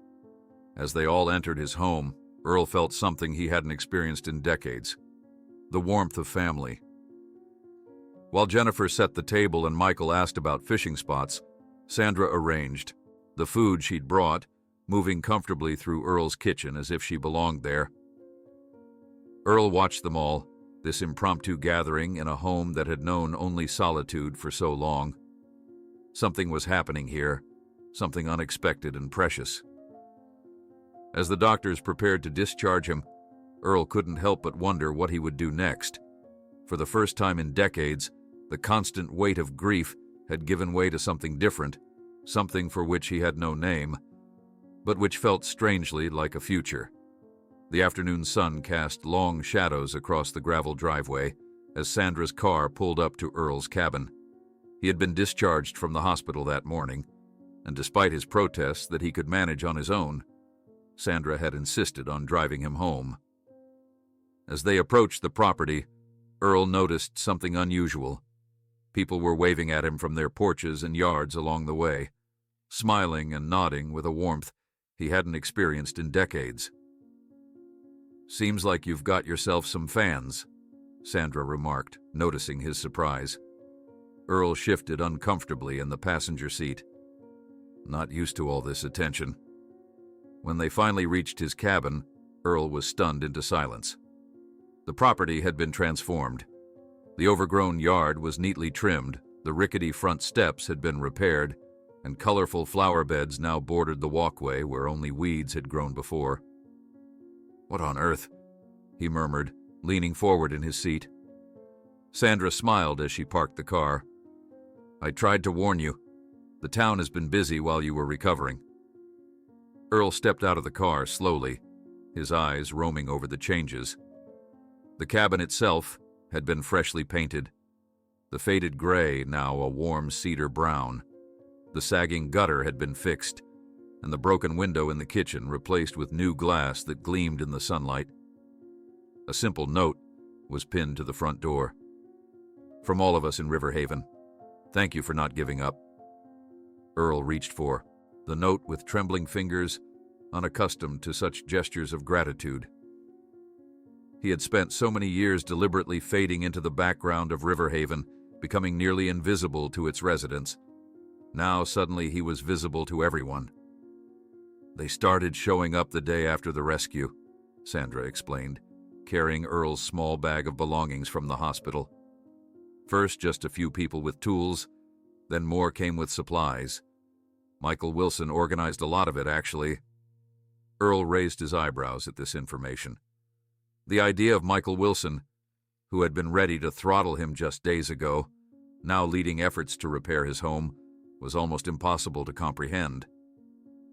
As they all entered his home, Earl felt something he hadn't experienced in decades: the warmth of family. While Jennifer set the table and Michael asked about fishing spots, Sandra arranged the food she'd brought, moving comfortably through Earl's kitchen as if she belonged there. Earl watched them all, this impromptu gathering in a home that had known only solitude for so long. Something was happening here, something unexpected and precious. As the doctors prepared to discharge him, Earl couldn't help but wonder what he would do next. For the first time in decades, the constant weight of grief had given way to something different, something for which he had no name, but which felt strangely like a future. The afternoon sun cast long shadows across the gravel driveway as Sandra's car pulled up to Earl's cabin. He had been discharged from the hospital that morning, and despite his protests that he could manage on his own, Sandra had insisted on driving him home. As they approached the property, Earl noticed something unusual. People were waving at him from their porches and yards along the way, smiling and nodding with a warmth he hadn't experienced in decades. "Seems like you've got yourself some fans," Sandra remarked, noticing his surprise. Earl shifted uncomfortably in the passenger seat. Not used to all this attention. When they finally reached his cabin, Earl was stunned into silence. The property had been transformed. The overgrown yard was neatly trimmed, the rickety front steps had been repaired, and colorful flower beds now bordered the walkway where only weeds had grown before. "What on earth?" he murmured, leaning forward in his seat. Sandra smiled as she parked the car. "I tried to warn you. The town has been busy while you were recovering." Earl stepped out of the car slowly, his eyes roaming over the changes. The cabin itself had been freshly painted, the faded gray now a warm cedar brown. The sagging gutter had been fixed, and the broken window in the kitchen replaced with new glass that gleamed in the sunlight. A simple note was pinned to the front door. "From all of us in Riverhaven, thank you for not giving up." Earl reached for the note with trembling fingers, unaccustomed to such gestures of gratitude. He had spent so many years deliberately fading into the background of Riverhaven, becoming nearly invisible to its residents. Now suddenly he was visible to everyone. "They started showing up the day after the rescue," Sandra explained, carrying Earl's small bag of belongings from the hospital. "First just a few people with tools, then more came with supplies. Michael Wilson organized a lot of it, actually." Earl raised his eyebrows at this information. The idea of Michael Wilson, who had been ready to throttle him just days ago, now leading efforts to repair his home, was almost impossible to comprehend.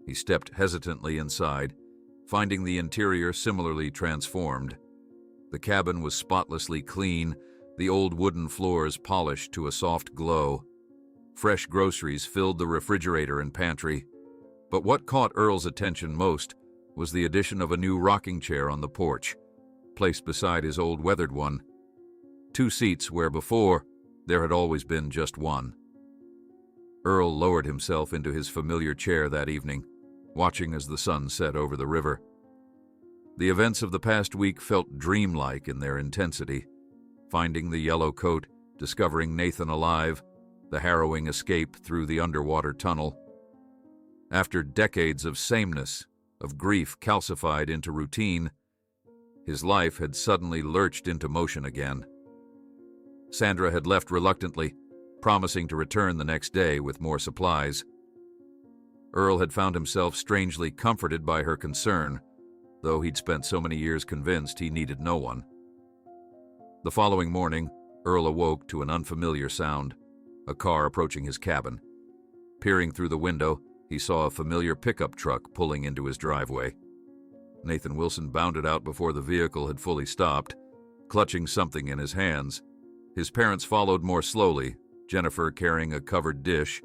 He stepped hesitantly inside, finding the interior similarly transformed. The cabin was spotlessly clean, the old wooden floors polished to a soft glow. Fresh groceries filled the refrigerator and pantry. But what caught Earl's attention most was the addition of a new rocking chair on the porch, placed beside his old weathered one. 2 seats where before there had always been just one. Earl lowered himself into his familiar chair that evening, watching as the sun set over the river. The events of the past week felt dreamlike in their intensity. Finding the yellow coat, discovering Nathan alive, the harrowing escape through the underwater tunnel. After decades of sameness, of grief calcified into routine, his life had suddenly lurched into motion again. Sandra had left reluctantly, promising to return the next day with more supplies. Earl had found himself strangely comforted by her concern, though he'd spent so many years convinced he needed no one. The following morning, Earl awoke to an unfamiliar sound, a car approaching his cabin. Peering through the window, he saw a familiar pickup truck pulling into his driveway. Nathan Wilson bounded out before the vehicle had fully stopped, clutching something in his hands. His parents followed more slowly, Jennifer carrying a covered dish,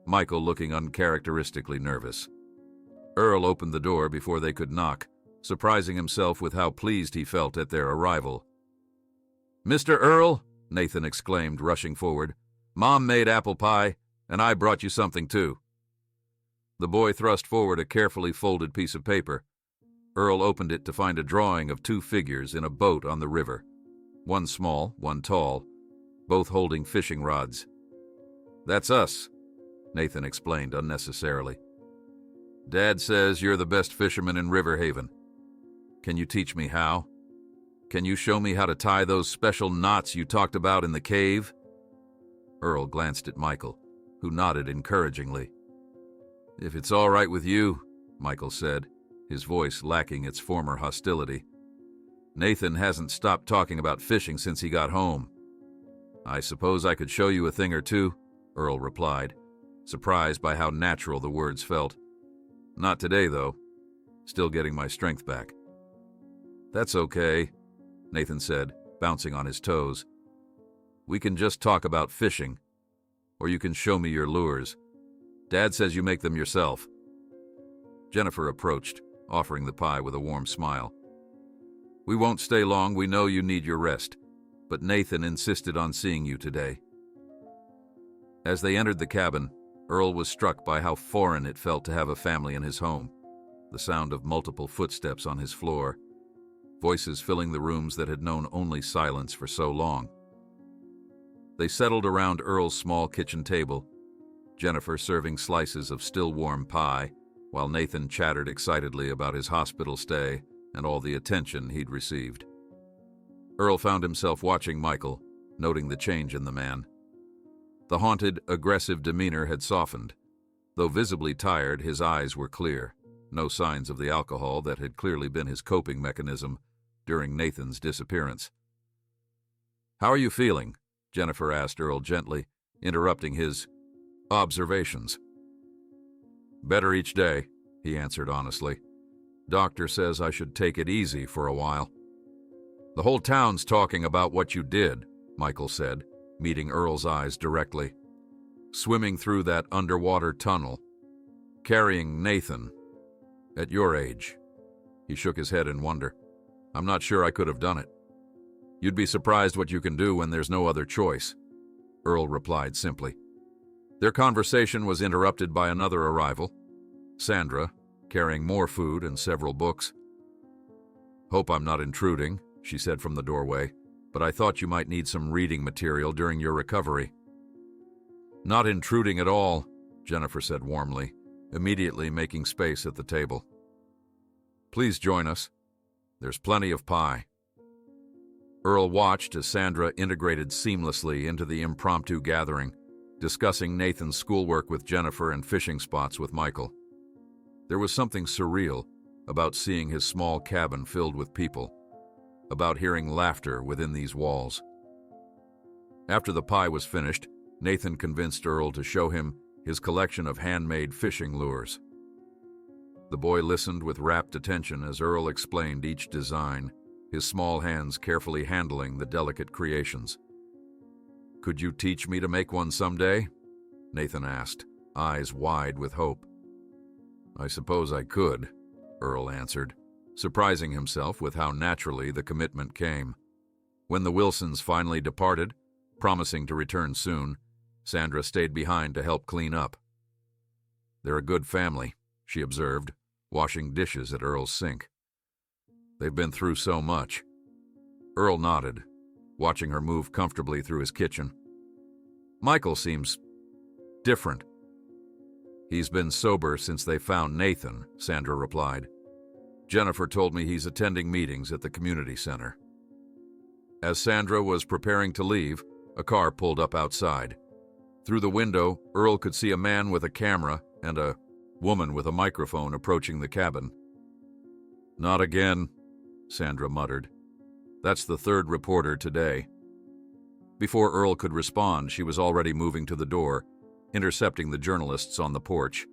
Michael looking uncharacteristically nervous. Earl opened the door before they could knock, surprising himself with how pleased he felt at their arrival. "Mr. Earl," Nathan exclaimed, rushing forward, "Mom made apple pie, and I brought you something too." The boy thrust forward a carefully folded piece of paper. Earl opened it to find a drawing of 2 figures in a boat on the river, one small, one tall, both holding fishing rods. "That's us," Nathan explained unnecessarily. "Dad says you're the best fisherman in Riverhaven. Can you teach me how? Can you show me how to tie those special knots you talked about in the cave?" Earl glanced at Michael, who nodded encouragingly. "If it's all right with you," Michael said, his voice lacking its former hostility. Nathan hasn't stopped talking about fishing since he got home. I suppose I could show you a thing or two, Earl replied, surprised by how natural the words felt. Not today, though. Still getting my strength back. That's okay, Nathan said, bouncing on his toes. We can just talk about fishing, or you can show me your lures. Dad says you make them yourself. Jennifer approached, offering the pie with a warm smile. We won't stay long, we know you need your rest, but Nathan insisted on seeing you today. As they entered the cabin, Earl was struck by how foreign it felt to have a family in his home. The sound of multiple footsteps on his floor, voices filling the rooms that had known only silence for so long. They settled around Earl's small kitchen table, Jennifer serving slices of still-warm pie, while Nathan chattered excitedly about his hospital stay and all the attention he'd received. Earl found himself watching Michael, noting the change in the man. The haunted, aggressive demeanor had softened. Though visibly tired, his eyes were clear, no signs of the alcohol that had clearly been his coping mechanism during Nathan's disappearance. How are you feeling? Jennifer asked Earl gently, interrupting his observations. Better each day, he answered honestly. Doctor says I should take it easy for a while. The whole town's talking about what you did, Michael said, meeting Earl's eyes directly. Swimming through that underwater tunnel, carrying Nathan. At your age. He shook his head in wonder. I'm not sure I could have done it. You'd be surprised what you can do when there's no other choice, Earl replied simply. Their conversation was interrupted by another arrival, Sandra, carrying more food and several books. Hope I'm not intruding, she said from the doorway, but I thought you might need some reading material during your recovery. Not intruding at all, Jennifer said warmly, immediately making space at the table. Please join us. There's plenty of pie. Earl watched as Sandra integrated seamlessly into the impromptu gathering, discussing Nathan's schoolwork with Jennifer and fishing spots with Michael. There was something surreal about seeing his small cabin filled with people, about hearing laughter within these walls. After the pie was finished, Nathan convinced Earl to show him his collection of handmade fishing lures. The boy listened with rapt attention as Earl explained each design, his small hands carefully handling the delicate creations. Could you teach me to make one someday? Nathan asked, eyes wide with hope. I suppose I could, Earl answered, surprising himself with how naturally the commitment came. When the Wilsons finally departed, promising to return soon, Sandra stayed behind to help clean up. They're a good family, she observed, washing dishes at Earl's sink. They've been through so much. Earl nodded, watching her move comfortably through his kitchen. Michael seems different. He's been sober since they found Nathan, Sandra replied. Jennifer told me he's attending meetings at the community center. As Sandra was preparing to leave, a car pulled up outside. Through the window, Earl could see a man with a camera and a woman with a microphone approaching the cabin. Not again, Sandra muttered. That's the third reporter today. Before Earl could respond, she was already moving to the door, intercepting the journalists on the porch.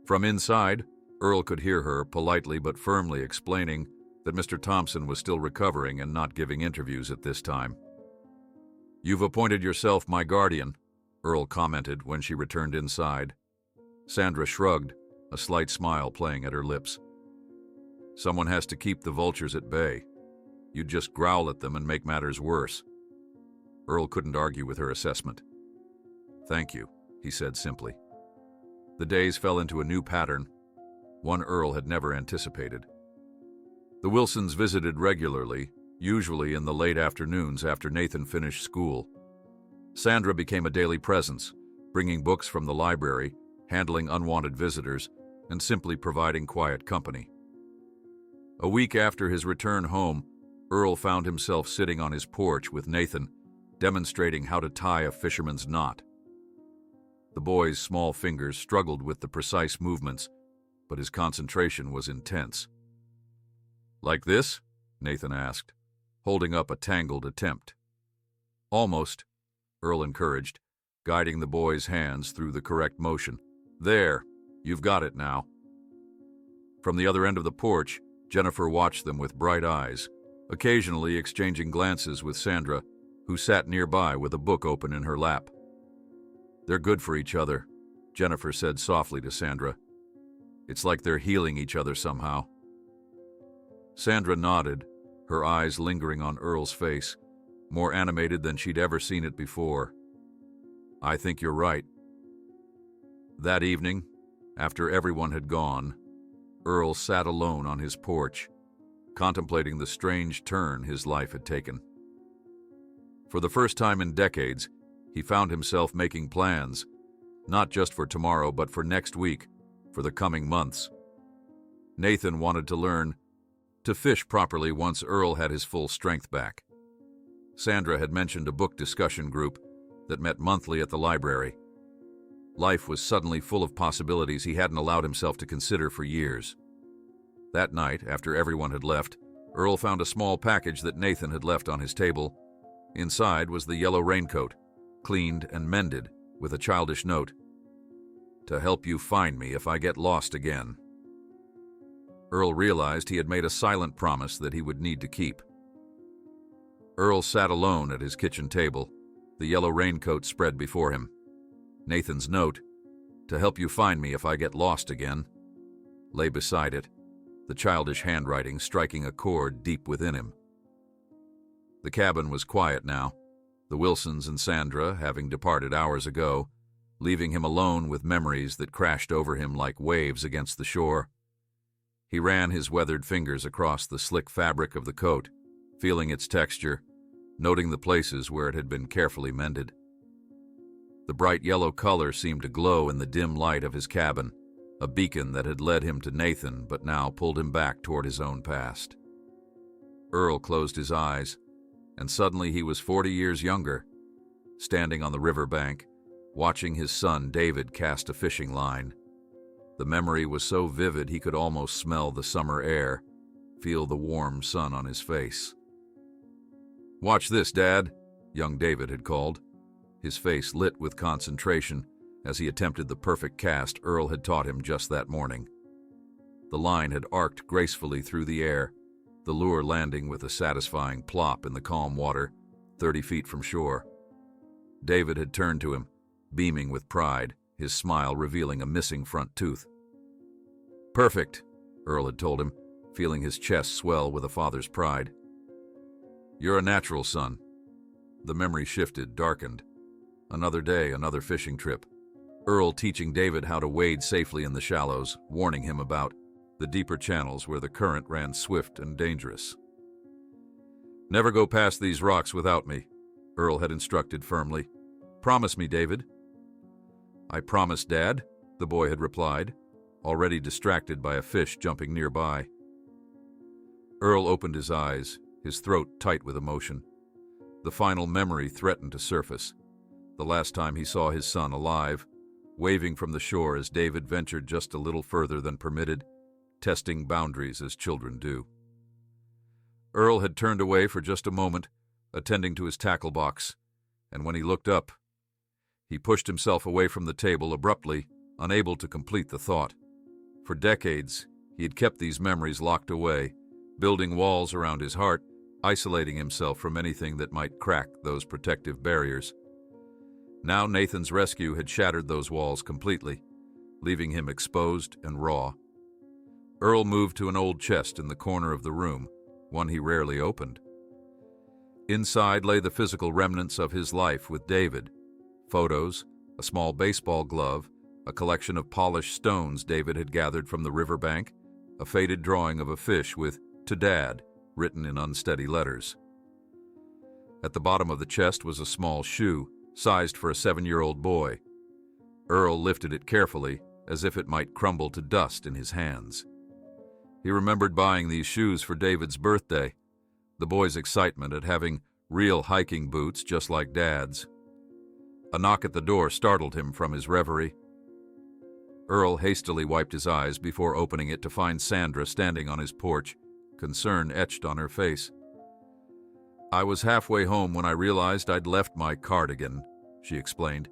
From inside, Earl could hear her politely but firmly explaining that Mr. Thompson was still recovering and not giving interviews at this time. You've appointed yourself my guardian, Earl commented when she returned inside. Sandra shrugged, a slight smile playing at her lips. Someone has to keep the vultures at bay. You'd just growl at them and make matters worse. Earl couldn't argue with her assessment. Thank you, he said simply. The days fell into a new pattern, one Earl had never anticipated. The Wilsons visited regularly, usually in the late afternoons after Nathan finished school. Sandra became a daily presence, bringing books from the library, handling unwanted visitors, and simply providing quiet company. A week after his return home, Earl found himself sitting on his porch with Nathan, demonstrating how to tie a fisherman's knot. The boy's small fingers struggled with the precise movements, but his concentration was intense. Like this? Nathan asked, holding up a tangled attempt. Almost, Earl encouraged, guiding the boy's hands through the correct motion. There, you've got it now. From the other end of the porch, Jennifer watched them with bright eyes, occasionally exchanging glances with Sandra, who sat nearby with a book open in her lap. They're good for each other, Jennifer said softly to Sandra. It's like they're healing each other somehow. Sandra nodded, her eyes lingering on Earl's face, more animated than she'd ever seen it before. I think you're right. That evening, after everyone had gone, Earl sat alone on his porch, contemplating the strange turn his life had taken. For the first time in decades, he found himself making plans, not just for tomorrow, but for next week, for the coming months. Nathan wanted to learn to fish properly once Earl had his full strength back. Sandra had mentioned a book discussion group that met monthly at the library. Life was suddenly full of possibilities he hadn't allowed himself to consider for years. That night, after everyone had left, Earl found a small package that Nathan had left on his table. Inside was the yellow raincoat, cleaned and mended, with a childish note. To help you find me if I get lost again. Earl realized he had made a silent promise that he would need to keep. Earl sat alone at his kitchen table, the yellow raincoat spread before him. Nathan's note, to help you find me if I get lost again, lay beside it, the childish handwriting striking a chord deep within him. The cabin was quiet now, the Wilsons and Sandra having departed hours ago, leaving him alone with memories that crashed over him like waves against the shore. He ran his weathered fingers across the slick fabric of the coat, feeling its texture, noting the places where it had been carefully mended. The bright yellow color seemed to glow in the dim light of his cabin, a beacon that had led him to Nathan but now pulled him back toward his own past. Earl closed his eyes, and suddenly he was 40 years younger, standing on the river bank, watching his son David cast a fishing line. The memory was so vivid he could almost smell the summer air, feel the warm sun on his face. "Watch this, Dad," young David had called, his face lit with concentration as he attempted the perfect cast Earl had taught him just that morning. The line had arced gracefully through the air, the lure landing with a satisfying plop in the calm water, 30 feet from shore. David had turned to him, beaming with pride, his smile revealing a missing front tooth. "Perfect," Earl had told him, feeling his chest swell with a father's pride. "You're a natural, son." The memory shifted, darkened. Another day, another fishing trip. Earl teaching David how to wade safely in the shallows, warning him about the deeper channels where the current ran swift and dangerous. "Never go past these rocks without me," Earl had instructed firmly. "Promise me, David." "I promise, Dad," the boy had replied, already distracted by a fish jumping nearby. Earl opened his eyes, his throat tight with emotion. The final memory threatened to surface. The last time he saw his son alive, waving from the shore as David ventured just a little further than permitted, testing boundaries as children do. Earl had turned away for just a moment, attending to his tackle box, and when he looked up, he pushed himself away from the table abruptly, unable to complete the thought. For decades, he had kept these memories locked away, building walls around his heart, isolating himself from anything that might crack those protective barriers. Now Nathan's rescue had shattered those walls completely, leaving him exposed and raw. Earl moved to an old chest in the corner of the room, one he rarely opened. Inside lay the physical remnants of his life with David: photos, a small baseball glove, a collection of polished stones David had gathered from the riverbank, a faded drawing of a fish with "To Dad" written in unsteady letters. At the bottom of the chest was a small shoe, sized for a 7-year-old boy. Earl lifted it carefully, as if it might crumble to dust in his hands. He remembered buying these shoes for David's birthday, the boy's excitement at having real hiking boots just like Dad's. A knock at the door startled him from his reverie. Earl hastily wiped his eyes before opening it to find Sandra standing on his porch, concern etched on her face. "I was halfway home when I realized I'd left my cardigan," she explained,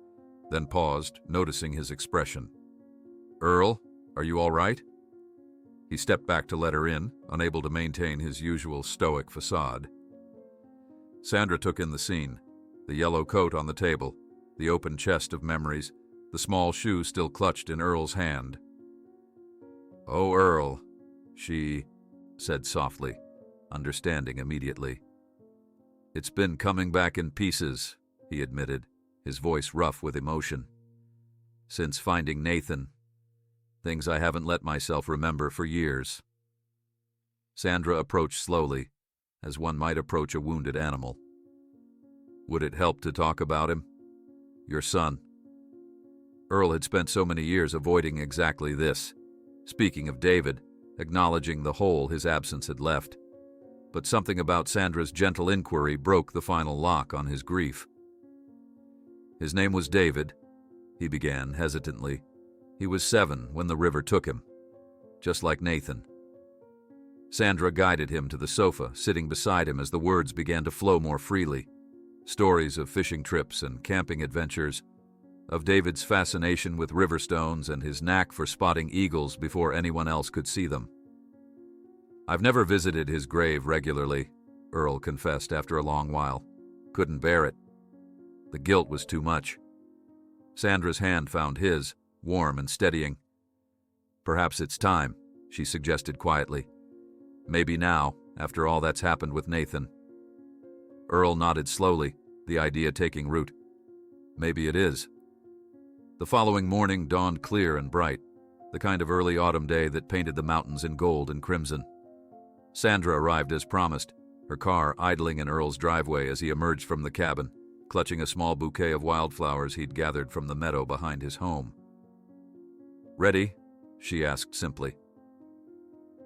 then paused, noticing his expression. "Earl, are you all right?" He stepped back to let her in, unable to maintain his usual stoic facade. Sandra took in the scene, the yellow coat on the table, the open chest of memories, the small shoe still clutched in Earl's hand. "Oh, Earl," she said softly, understanding immediately. "It's been coming back in pieces," he admitted, his voice rough with emotion. "Since finding Nathan. Things I haven't let myself remember for years." Sandra approached slowly, as one might approach a wounded animal. "Would it help to talk about him? Your son?" Earl had spent so many years avoiding exactly this, speaking of David, acknowledging the hole his absence had left. But something about Sandra's gentle inquiry broke the final lock on his grief. "His name was David," he began hesitantly. "He was 7 when the river took him, just like Nathan." Sandra guided him to the sofa, sitting beside him as the words began to flow more freely. Stories of fishing trips and camping adventures, of David's fascination with river stones and his knack for spotting eagles before anyone else could see them. "I've never visited his grave regularly," Earl confessed after a long while. "Couldn't bear it. The guilt was too much." Sandra's hand found his, warm and steadying. "Perhaps it's time," she suggested quietly. "Maybe now, after all that's happened with Nathan." Earl nodded slowly, the idea taking root. "Maybe it is." The following morning dawned clear and bright, the kind of early autumn day that painted the mountains in gold and crimson. Sandra arrived as promised, her car idling in Earl's driveway as he emerged from the cabin, clutching a small bouquet of wildflowers he'd gathered from the meadow behind his home. "Ready?" she asked simply.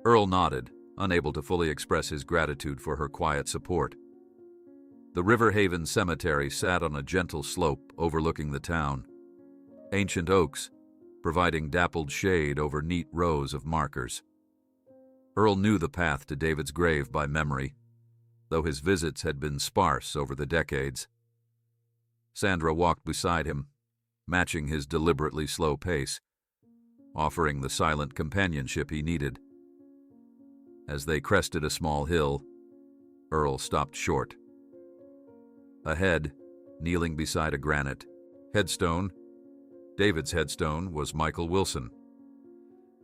Earl nodded, unable to fully express his gratitude for her quiet support. The River Haven Cemetery sat on a gentle slope overlooking the town. Ancient oaks, providing dappled shade over neat rows of markers. Earl knew the path to David's grave by memory, though his visits had been sparse over the decades. Sandra walked beside him, matching his deliberately slow pace, offering the silent companionship he needed. As they crested a small hill, Earl stopped short. Ahead, kneeling beside a granite headstone, David's headstone, was Michael Wilson.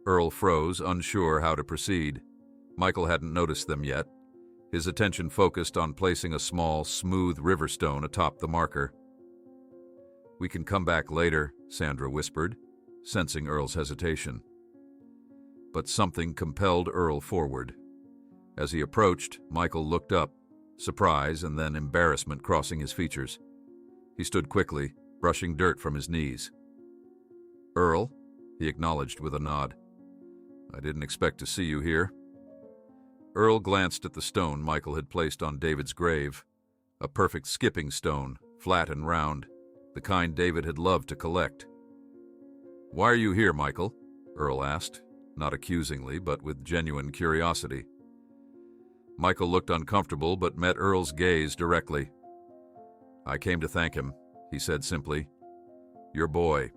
Earl froze, unsure how to proceed. Michael hadn't noticed them yet, his attention focused on placing a small, smooth river stone atop the marker. "We can come back later," Sandra whispered, sensing Earl's hesitation. But something compelled Earl forward. As he approached, Michael looked up, surprise and then embarrassment crossing his features. He stood quickly, brushing dirt from his knees. "Earl," he acknowledged with a nod. "I didn't expect to see you here." Earl glanced at the stone Michael had placed on David's grave, a perfect skipping stone, flat and round, the kind David had loved to collect. "Why are you here, Michael?" Earl asked, not accusingly, but with genuine curiosity. Michael looked uncomfortable but met Earl's gaze directly. "I came to thank him," he said simply. "Your boy.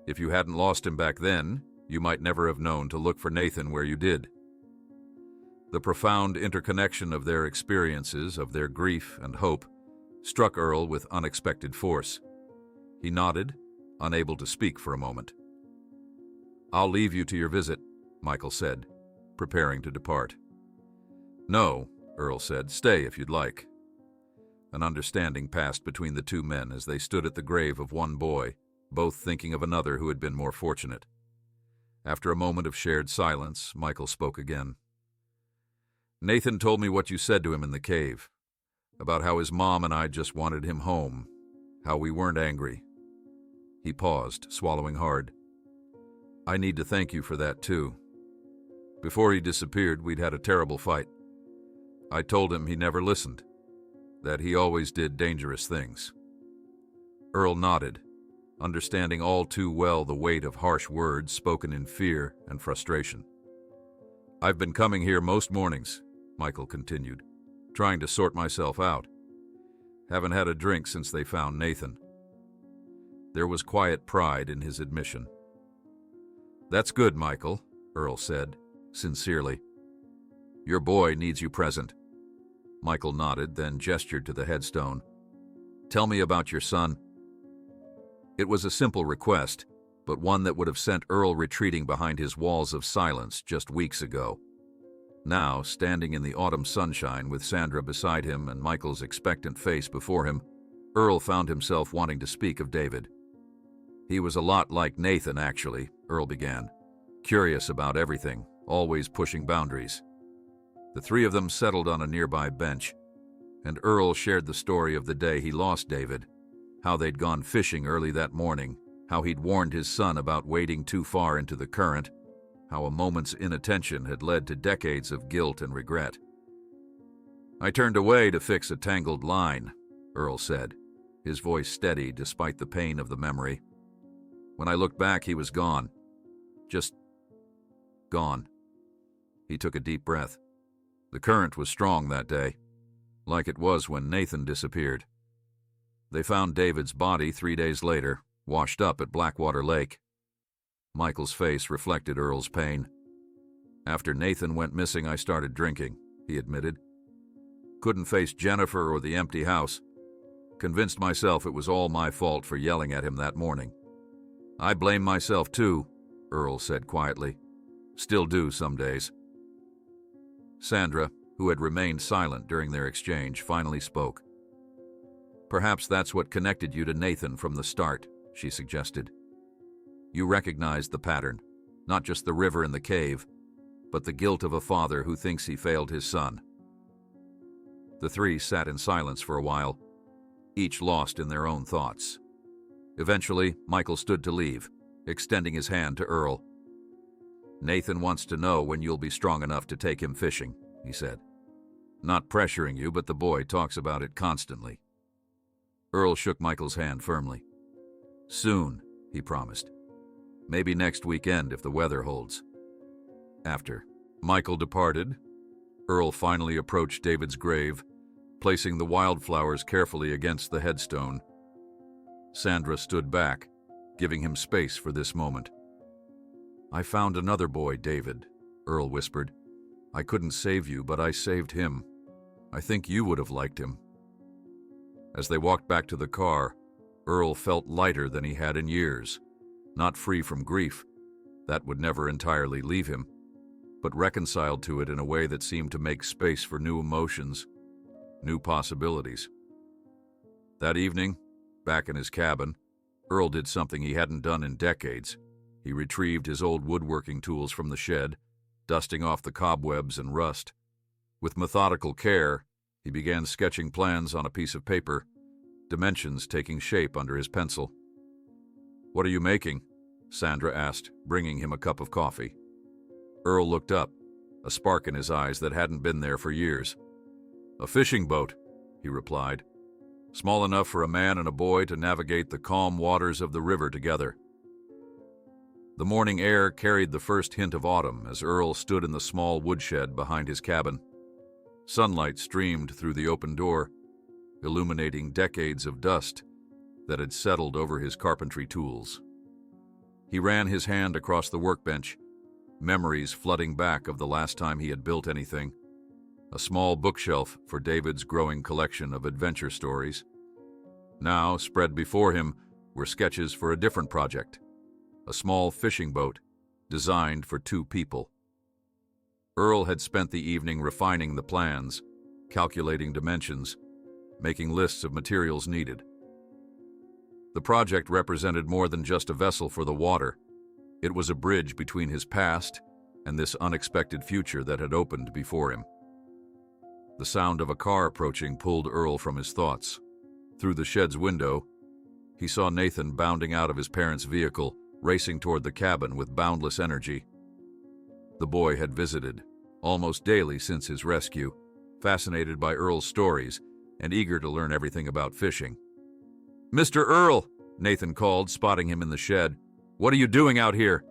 If you hadn't lost him back then, you might never have known to look for Nathan where you did." The profound interconnection of their experiences, of their grief and hope, struck Earl with unexpected force. He nodded, unable to speak for a moment. "I'll leave you to your visit," Michael said, preparing to depart. "No," Earl said. "Stay if you'd like." An understanding passed between the two men as they stood at the grave of one boy, both thinking of another who had been more fortunate. After a moment of shared silence, Michael spoke again. "Nathan told me what you said to him in the cave, about how his mom and I just wanted him home, how we weren't angry." He paused, swallowing hard. "I need to thank you for that, too. Before he disappeared, we'd had a terrible fight. I told him he never listened, that he always did dangerous things." Earl nodded, understanding all too well the weight of harsh words spoken in fear and frustration. "I've been coming here most mornings," Michael continued, "trying to sort myself out. Haven't had a drink since they found Nathan." There was quiet pride in his admission. "That's good, Michael," Earl said, sincerely. "Your boy needs you present." Michael nodded, then gestured to the headstone. "Tell me about your son." It was a simple request, but one that would have sent Earl retreating behind his walls of silence just weeks ago. Now, standing in the autumn sunshine with Sandra beside him and Michael's expectant face before him, Earl found himself wanting to speak of David. "He was a lot like Nathan, actually," Earl began. "Curious about everything, always pushing boundaries." The three of them settled on a nearby bench, and Earl shared the story of the day he lost David, how they'd gone fishing early that morning, how he'd warned his son about wading too far into the current, how a moment's inattention had led to decades of guilt and regret. "I turned away to fix a tangled line," Earl said, his voice steady despite the pain of the memory. "When I looked back, he was gone. Just gone." He took a deep breath. The current was strong that day, like it was when Nathan disappeared. They found David's body 3 days later, washed up at Blackwater Lake. Michael's face reflected Earl's pain. "After Nathan went missing, I started drinking," he admitted. "Couldn't face Jennifer or the empty house. Convinced myself it was all my fault for yelling at him that morning. I blame myself too," Earl said quietly. "Still do some days." Sandra, who had remained silent during their exchange, finally spoke. "Perhaps that's what connected you to Nathan from the start," she suggested. "You recognized the pattern, not just the river and the cave, but the guilt of a father who thinks he failed his son." The three sat in silence for a while, each lost in their own thoughts. Eventually, Michael stood to leave, extending his hand to Earl. "Nathan wants to know when you'll be strong enough to take him fishing," he said. "Not pressuring you, but the boy talks about it constantly." Earl shook Michael's hand firmly. "Soon," he promised. "Maybe next weekend if the weather holds." After Michael departed, Earl finally approached David's grave, placing the wildflowers carefully against the headstone. Sandra stood back, giving him space for this moment. "I found another boy, David," Earl whispered. "I couldn't save you, but I saved him. I think you would have liked him." As they walked back to the car, Earl felt lighter than he had in years, not free from grief. That would never entirely leave him, but reconciled to it in a way that seemed to make space for new emotions, new possibilities. That evening, back in his cabin, Earl did something he hadn't done in decades. He retrieved his old woodworking tools from the shed, dusting off the cobwebs and rust. With methodical care, he began sketching plans on a piece of paper, dimensions taking shape under his pencil. "What are you making?" Sandra asked, bringing him a cup of coffee. Earl looked up, a spark in his eyes that hadn't been there for years. "A fishing boat," he replied. "Small enough for a man and a boy to navigate the calm waters of the river together." The morning air carried the first hint of autumn as Earl stood in the small woodshed behind his cabin. Sunlight streamed through the open door, illuminating decades of dust that had settled over his carpentry tools. He ran his hand across the workbench, memories flooding back of the last time he had built anything. A small bookshelf for David's growing collection of adventure stories. Now, spread before him, were sketches for a different project. A small fishing boat, designed for 2 people. Earl had spent the evening refining the plans, calculating dimensions, making lists of materials needed. The project represented more than just a vessel for the water. It was a bridge between his past and this unexpected future that had opened before him. The sound of a car approaching pulled Earl from his thoughts. Through the shed's window, he saw Nathan bounding out of his parents' vehicle, racing toward the cabin with boundless energy. The boy had visited, almost daily since his rescue, fascinated by Earl's stories and eager to learn everything about fishing. "Mr. Earl," Nathan called, spotting him in the shed. "What are you doing out here?"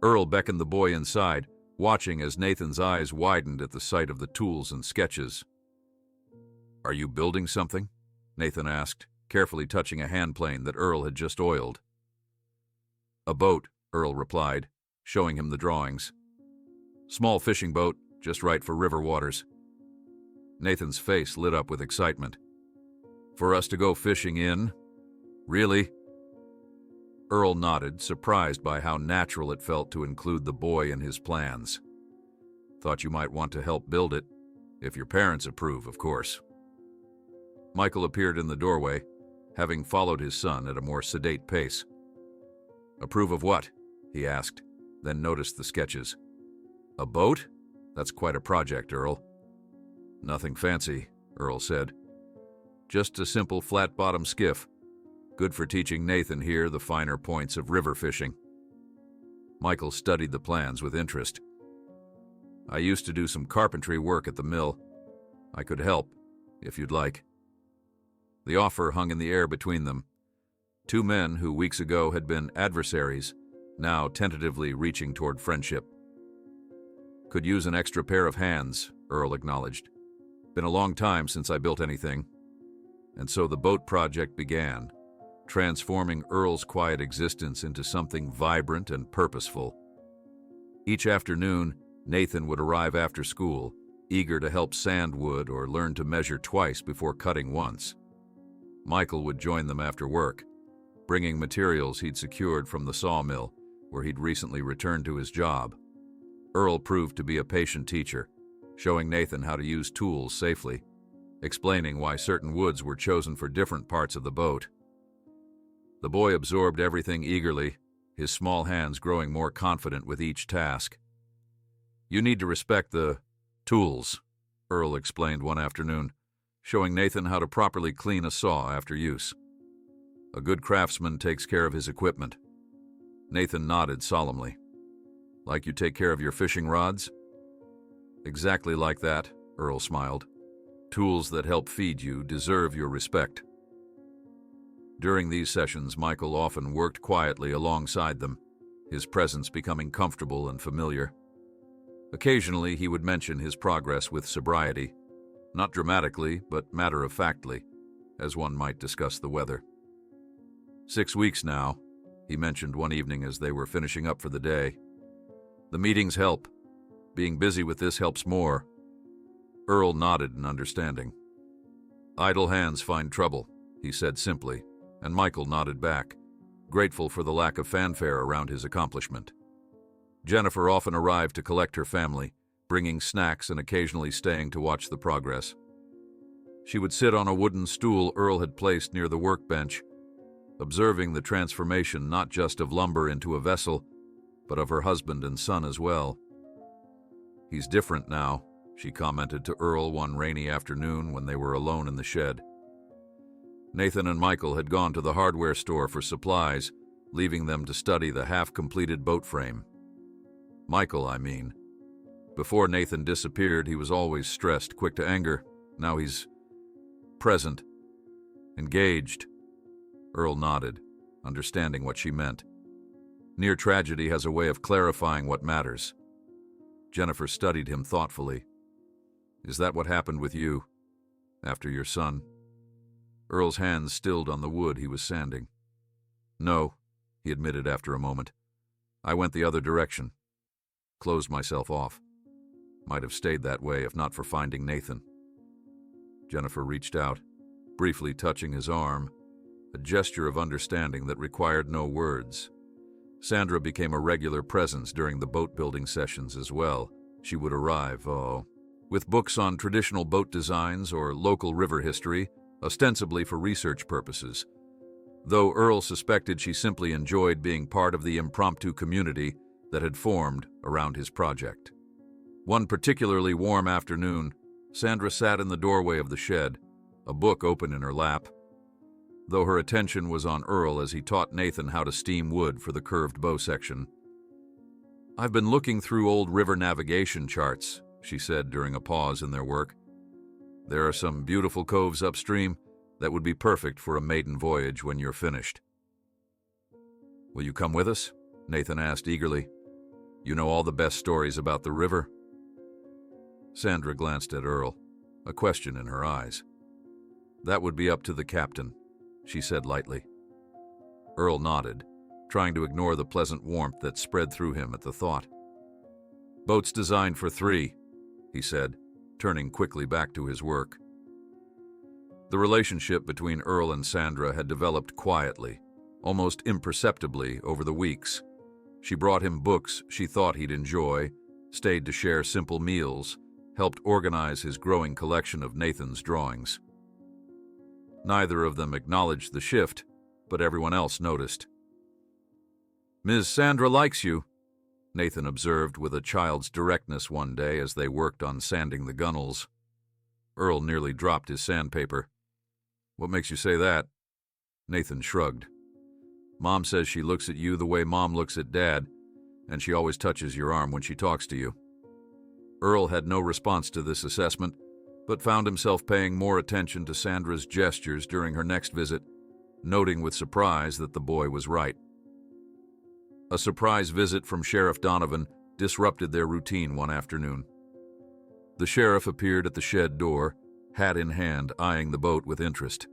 Earl beckoned the boy inside. watching as Nathan's eyes widened at the sight of the tools and sketches. "Are you building something?" Nathan asked, carefully touching a handplane that Earl had just oiled. "A boat," Earl replied, showing him the drawings. "Small fishing boat, just right for river waters." Nathan's face lit up with excitement. "For us to go fishing in? Really?" Earl nodded, surprised by how natural it felt to include the boy in his plans. "Thought you might want to help build it, if your parents approve, of course." Michael appeared in the doorway, having followed his son at a more sedate pace. "Approve of what?" he asked, then noticed the sketches. "A boat? That's quite a project, Earl." "Nothing fancy," Earl said. "Just a simple flat-bottom skiff. Good for teaching Nathan here the finer points of river fishing." Michael studied the plans with interest. "I used to do some carpentry work at the mill. I could help, if you'd like." The offer hung in the air between them. Two men who weeks ago had been adversaries, now tentatively reaching toward friendship. "Could use an extra pair of hands," Earl acknowledged. "Been a long time since I built anything." And so the boat project began, transforming Earl's quiet existence into something vibrant and purposeful. Each afternoon, Nathan would arrive after school, eager to help sand wood or learn to measure twice before cutting once. Michael would join them after work, bringing materials he'd secured from the sawmill, where he'd recently returned to his job. Earl proved to be a patient teacher, showing Nathan how to use tools safely, explaining why certain woods were chosen for different parts of the boat. The boy absorbed everything eagerly, his small hands growing more confident with each task. "You need to respect the tools," Earl explained one afternoon, showing Nathan how to properly clean a saw after use. "A good craftsman takes care of his equipment." Nathan nodded solemnly. "Like you take care of your fishing rods?" "Exactly like that," Earl smiled. "Tools that help feed you deserve your respect." During these sessions, Michael often worked quietly alongside them, his presence becoming comfortable and familiar. Occasionally, he would mention his progress with sobriety, not dramatically, but matter-of-factly, as one might discuss the weather. 6 weeks now, he mentioned one evening as they were finishing up for the day. "The meetings help. Being busy with this helps more." Earl nodded in understanding. "Idle hands find trouble," he said simply, and Michael nodded back, grateful for the lack of fanfare around his accomplishment. Jennifer often arrived to collect her family, bringing snacks and occasionally staying to watch the progress. She would sit on a wooden stool Earl had placed near the workbench, observing the transformation not just of lumber into a vessel, but of her husband and son as well. "He's different now," she commented to Earl one rainy afternoon when they were alone in the shed. Nathan and Michael had gone to the hardware store for supplies, leaving them to study the half-completed boat frame. Michael, I mean. Before Nathan disappeared, he was always stressed, quick to anger. Now he's present, engaged. Earl nodded, understanding what she meant. Near tragedy has a way of clarifying what matters. Jennifer studied him thoughtfully. "Is that what happened with you, after your son?" Earl's hands stilled on the wood he was sanding. "No," he admitted after a moment. "I went the other direction. Closed myself off. Might have stayed that way if not for finding Nathan." Jennifer reached out, briefly touching his arm, a gesture of understanding that required no words. Sandra became a regular presence during the boat-building sessions as well. She would arrive, with books on traditional boat designs or local river history, ostensibly for research purposes, though Earl suspected she simply enjoyed being part of the impromptu community that had formed around his project. One particularly warm afternoon, Sandra sat in the doorway of the shed, a book open in her lap, though her attention was on Earl as he taught Nathan how to steam wood for the curved bow section. "I've been looking through old river navigation charts," she said during a pause in their work. "There are some beautiful coves upstream that would be perfect for a maiden voyage when you're finished." "Will you come with us?" Nathan asked eagerly. You know all the best stories about the river?" Sandra glanced at Earl, a question in her eyes. "That would be up to the captain," she said lightly. Earl nodded, trying to ignore the pleasant warmth that spread through him at the thought. "Boat's designed for 3, he said, turning quickly back to his work. The relationship between Earl and Sandra had developed quietly, almost imperceptibly over the weeks. She brought him books she thought he'd enjoy, stayed to share simple meals, helped organize his growing collection of Nathan's drawings. Neither of them acknowledged the shift, but everyone else noticed. "Ms. Sandra likes you," Nathan observed with a child's directness one day as they worked on sanding the gunnels. Earl nearly dropped his sandpaper. "What makes you say that?" Nathan shrugged. "Mom says she looks at you the way Mom looks at Dad, and she always touches your arm when she talks to you." Earl had no response to this assessment, but found himself paying more attention to Sandra's gestures during her next visit, noting with surprise that the boy was right. A surprise visit from Sheriff Donovan disrupted their routine one afternoon. The sheriff appeared at the shed door, hat in hand, eyeing the boat with interest.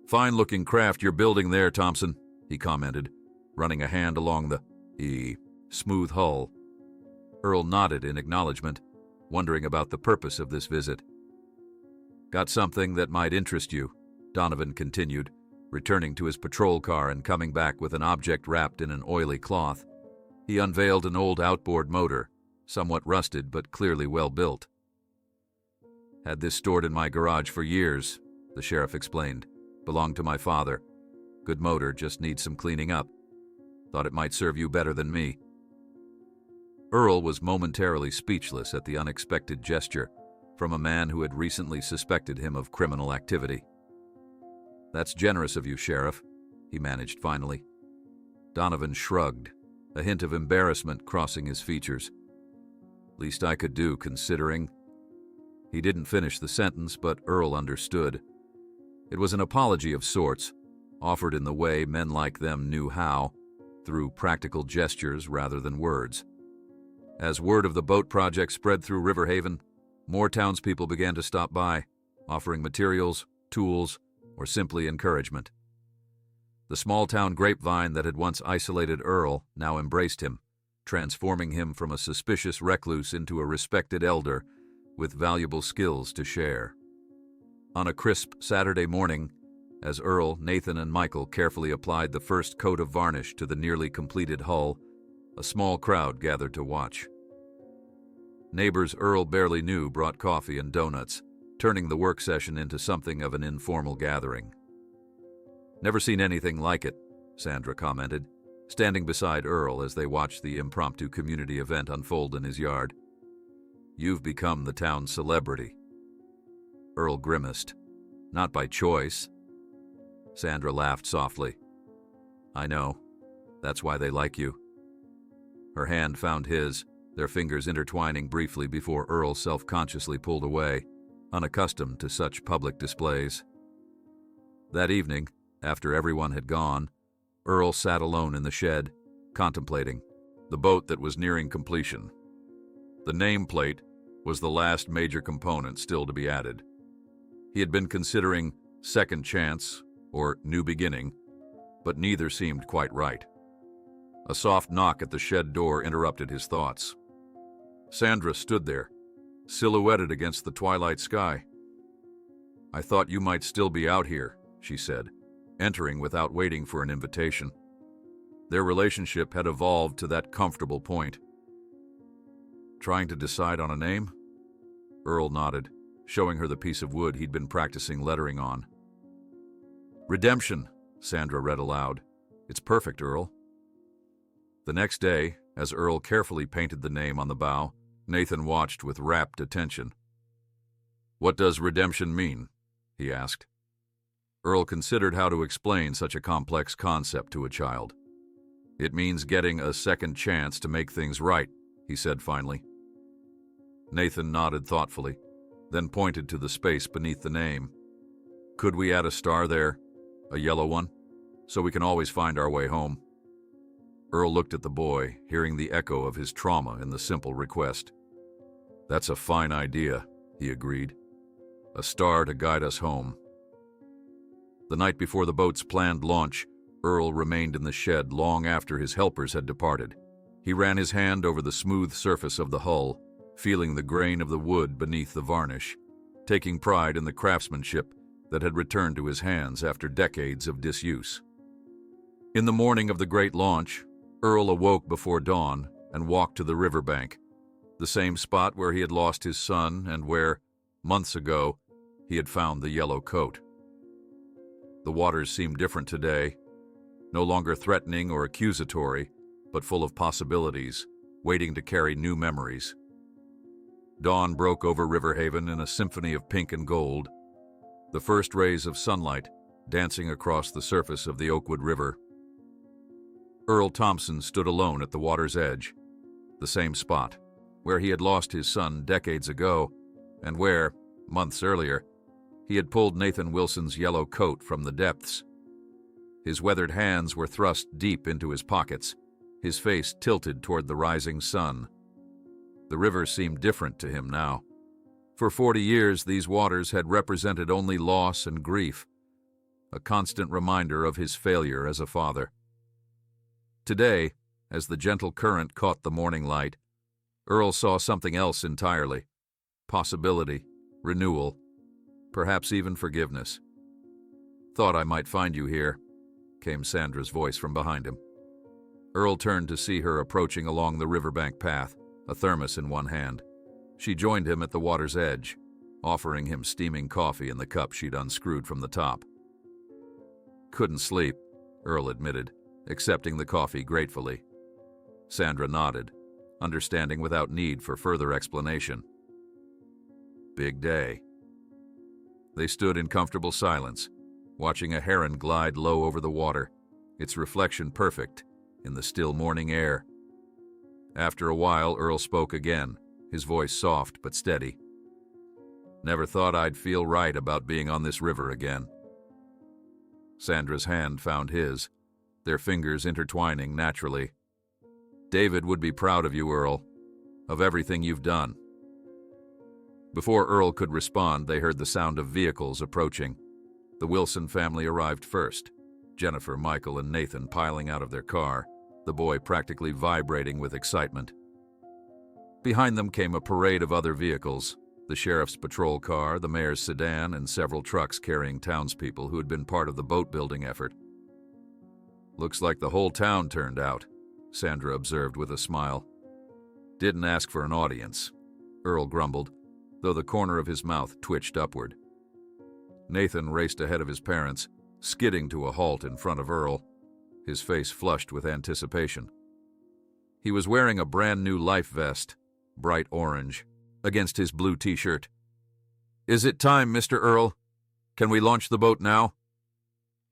"Fine-looking craft you're building there, Thompson," he commented, running a hand along the smooth hull. Earl nodded in acknowledgement, wondering about the purpose of this visit. "Got something that might interest you," Donovan continued, returning to his patrol car and coming back with an object wrapped in an oily cloth. He unveiled an old outboard motor, somewhat rusted but clearly well built. "Had this stored in my garage for years," the sheriff explained. "Belonged to my father. Good motor, just needs some cleaning up. Thought it might serve you better than me." Earl was momentarily speechless at the unexpected gesture from a man who had recently suspected him of criminal activity. "That's generous of you, Sheriff," he managed finally. Donovan shrugged, a hint of embarrassment crossing his features. "Least I could do, considering—" He didn't finish the sentence, but Earl understood. It was an apology of sorts, offered in the way men like them knew how, through practical gestures rather than words. As word of the boat project spread through Riverhaven, more townspeople began to stop by, offering materials, tools, or simply encouragement. The small-town grapevine that had once isolated Earl now embraced him, transforming him from a suspicious recluse into a respected elder with valuable skills to share. On a crisp Saturday morning, as Earl, Nathan, and Michael carefully applied the first coat of varnish to the nearly completed hull, a small crowd gathered to watch. Neighbors Earl barely knew brought coffee and donuts, turning the work session into something of an informal gathering. "Never seen anything like it," Sandra commented, standing beside Earl as they watched the impromptu community event unfold in his yard. "You've become the town's celebrity." Earl grimaced. "Not by choice." Sandra laughed softly. "I know. That's why they like you." Her hand found his, their fingers intertwining briefly before Earl self-consciously pulled away, unaccustomed to such public displays. That evening, after everyone had gone, Earl sat alone in the shed, contemplating the boat that was nearing completion. The nameplate was the last major component still to be added. He had been considering second chance or new beginning, but neither seemed quite right. A soft knock at the shed door interrupted his thoughts. Sandra stood there, silhouetted against the twilight sky. "I thought you might still be out here," she said, entering without waiting for an invitation. Their relationship had evolved to that comfortable point. "Trying to decide on a name?" Earl nodded, showing her the piece of wood he'd been practicing lettering on. "Redemption," Sandra read aloud. "It's perfect, Earl." The next day, as Earl carefully painted the name on the bow, Nathan watched with rapt attention. "What does redemption mean?" he asked. Earl considered how to explain such a complex concept to a child. "It means getting a second chance to make things right," he said finally. Nathan nodded thoughtfully, then pointed to the space beneath the name. "Could we add a star there, a yellow one, so we can always find our way home?" Earl looked at the boy, hearing the echo of his trauma in the simple request. "That's a fine idea," he agreed. "A star to guide us home." The night before the boat's planned launch, Earl remained in the shed long after his helpers had departed. He ran his hand over the smooth surface of the hull, feeling the grain of the wood beneath the varnish, taking pride in the craftsmanship that had returned to his hands after decades of disuse. In the morning of the great launch, Earl awoke before dawn and walked to the riverbank, the same spot where he had lost his son and where, months ago, he had found the yellow coat. The waters seemed different today, no longer threatening or accusatory, but full of possibilities, waiting to carry new memories. Dawn broke over Riverhaven in a symphony of pink and gold, the first rays of sunlight dancing across the surface of the Oakwood River. Earl Thompson stood alone at the water's edge, the same spot where he had lost his son decades ago and where, months earlier, he had pulled Nathan Wilson's yellow coat from the depths. His weathered hands were thrust deep into his pockets, his face tilted toward the rising sun. The river seemed different to him now. For 40 years, these waters had represented only loss and grief, a constant reminder of his failure as a father. Today, as the gentle current caught the morning light, Earl saw something else entirely: possibility, renewal, perhaps even forgiveness. "Thought I might find you here," came Sandra's voice from behind him. Earl turned to see her approaching along the riverbank path, a thermos in one hand. She joined him at the water's edge, offering him steaming coffee in the cup she'd unscrewed from the top. "Couldn't sleep," Earl admitted, accepting the coffee gratefully. Sandra nodded, understanding without need for further explanation. Big day. They stood in comfortable silence, watching a heron glide low over the water, its reflection perfect in the still morning air. After a while, Earl spoke again, his voice soft but steady. "Never thought I'd feel right about being on this river again." Sandra's hand found his, their fingers intertwining naturally. "David would be proud of you, Earl, of everything you've done." Before Earl could respond, they heard the sound of vehicles approaching. The Wilson family arrived first, Jennifer, Michael, and Nathan piling out of their car, the boy practically vibrating with excitement. Behind them came a parade of other vehicles, the sheriff's patrol car, the mayor's sedan, and several trucks carrying townspeople who had been part of the boat-building effort. "Looks like the whole town turned out," Sandra observed with a smile. "Didn't ask for an audience," Earl grumbled, though the corner of his mouth twitched upward. Nathan raced ahead of his parents, skidding to a halt in front of Earl, his face flushed with anticipation. He was wearing a brand-new life vest, bright orange, against his blue t-shirt. "Is it time, Mr. Earl? Can we launch the boat now?"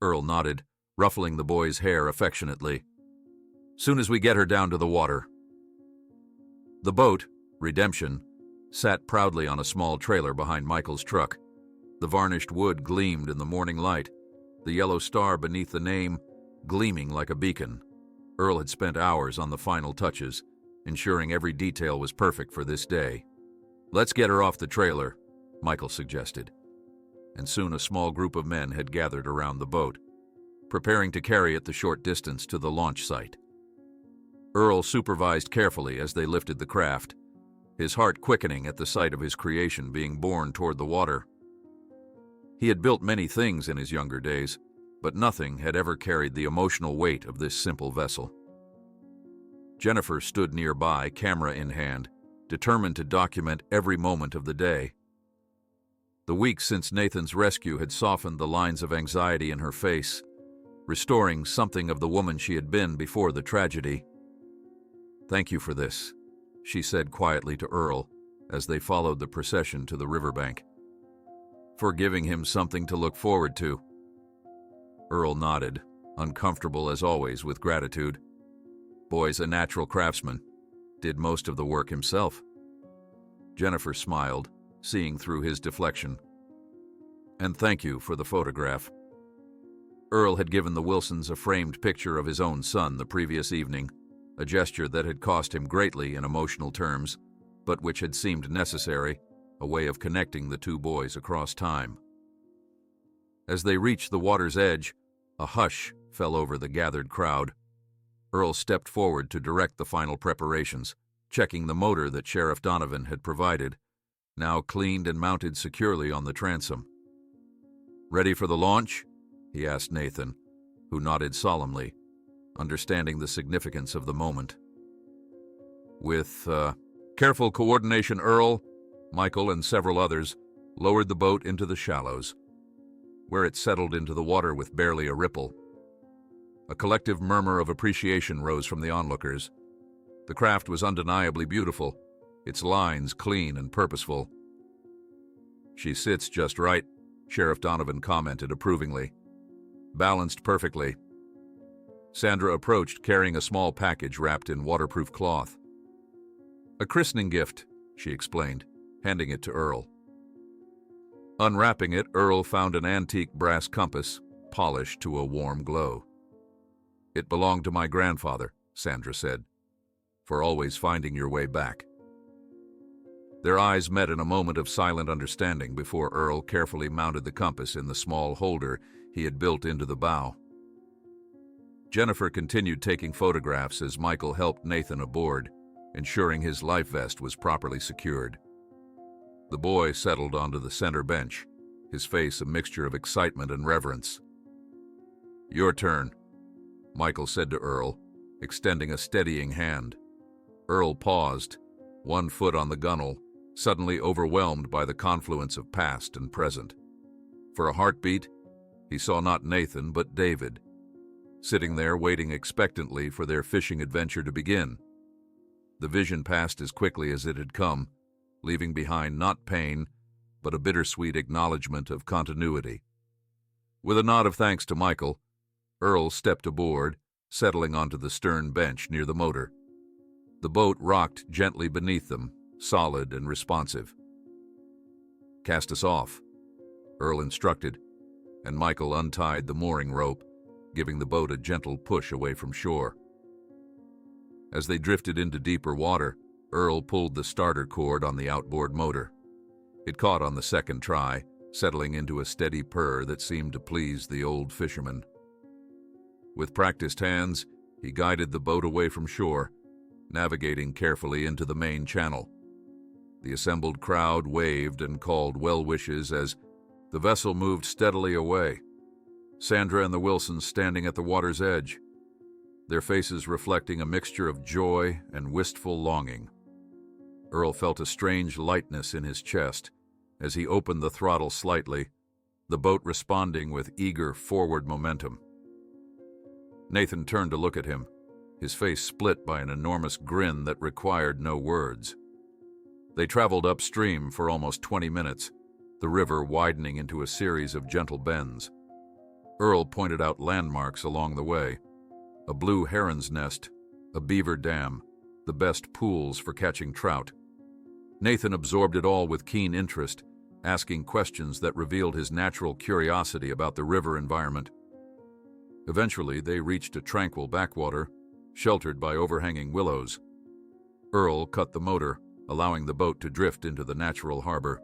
Earl nodded, ruffling the boy's hair affectionately. "Soon as we get her down to the water." The boat, Redemption, sat proudly on a small trailer behind Michael's truck. The varnished wood gleamed in the morning light, the yellow star beneath the name gleaming like a beacon. Earl had spent hours on the final touches, ensuring every detail was perfect for this day. "Let's get her off the trailer," Michael suggested. And soon a small group of men had gathered around the boat, preparing to carry it the short distance to the launch site. Earl supervised carefully as they lifted the craft, his heart quickening at the sight of his creation being borne toward the water. He had built many things in his younger days, but nothing had ever carried the emotional weight of this simple vessel. Jennifer stood nearby, camera in hand, determined to document every moment of the day. The weeks since Nathan's rescue had softened the lines of anxiety in her face, restoring something of the woman she had been before the tragedy. "Thank you for this," she said quietly to Earl as they followed the procession to the riverbank. "For giving him something to look forward to." Earl nodded, uncomfortable as always with gratitude. Boy's a natural craftsman, did most of the work himself. Jennifer smiled, seeing through his deflection. "And thank you for the photograph." Earl had given the Wilsons a framed picture of his own son the previous evening, a gesture that had cost him greatly in emotional terms, but which had seemed necessary, a way of connecting the two boys across time. As they reached the water's edge, a hush fell over the gathered crowd. Earl stepped forward to direct the final preparations, checking the motor that Sheriff Donovan had provided, now cleaned and mounted securely on the transom. "Ready for the launch?" he asked Nathan, who nodded solemnly, understanding the significance of the moment. With careful coordination, Earl, Michael, and several others lowered the boat into the shallows, where it settled into the water with barely a ripple. A collective murmur of appreciation rose from the onlookers. The craft was undeniably beautiful, its lines clean and purposeful. "She sits just right," Sheriff Donovan commented approvingly. "Balanced perfectly." Sandra approached, carrying a small package wrapped in waterproof cloth. "A christening gift," she explained, handing it to Earl. Unwrapping it, Earl found an antique brass compass, polished to a warm glow. "It belonged to my grandfather," Sandra said, "for always finding your way back." Their eyes met in a moment of silent understanding before Earl carefully mounted the compass in the small holder he had built into the bow. Jennifer continued taking photographs as Michael helped Nathan aboard, ensuring his life vest was properly secured. The boy settled onto the center bench, his face a mixture of excitement and reverence. "Your turn," Michael said to Earl, extending a steadying hand. Earl paused, one foot on the gunwale, suddenly overwhelmed by the confluence of past and present. For a heartbeat, he saw not Nathan but David, sitting there waiting expectantly for their fishing adventure to begin. The vision passed as quickly as it had come, leaving behind not pain, but a bittersweet acknowledgement of continuity. With a nod of thanks to Michael, Earl stepped aboard, settling onto the stern bench near the motor. The boat rocked gently beneath them, solid and responsive. "Cast us off," Earl instructed, and Michael untied the mooring rope, giving the boat a gentle push away from shore. As they drifted into deeper water, Earl pulled the starter cord on the outboard motor. It caught on the second try, settling into a steady purr that seemed to please the old fisherman. With practiced hands, he guided the boat away from shore, navigating carefully into the main channel. The assembled crowd waved and called well wishes as the vessel moved steadily away, Sandra and the Wilsons standing at the water's edge, their faces reflecting a mixture of joy and wistful longing. Earl felt a strange lightness in his chest as he opened the throttle slightly, the boat responding with eager forward momentum. Nathan turned to look at him, his face split by an enormous grin that required no words. They traveled upstream for almost 20 minutes, the river widening into a series of gentle bends. Earl pointed out landmarks along the way: a blue heron's nest, a beaver dam, the best pools for catching trout. Nathan absorbed it all with keen interest, asking questions that revealed his natural curiosity about the river environment. Eventually, they reached a tranquil backwater, sheltered by overhanging willows. Earl cut the motor, allowing the boat to drift into the natural harbor.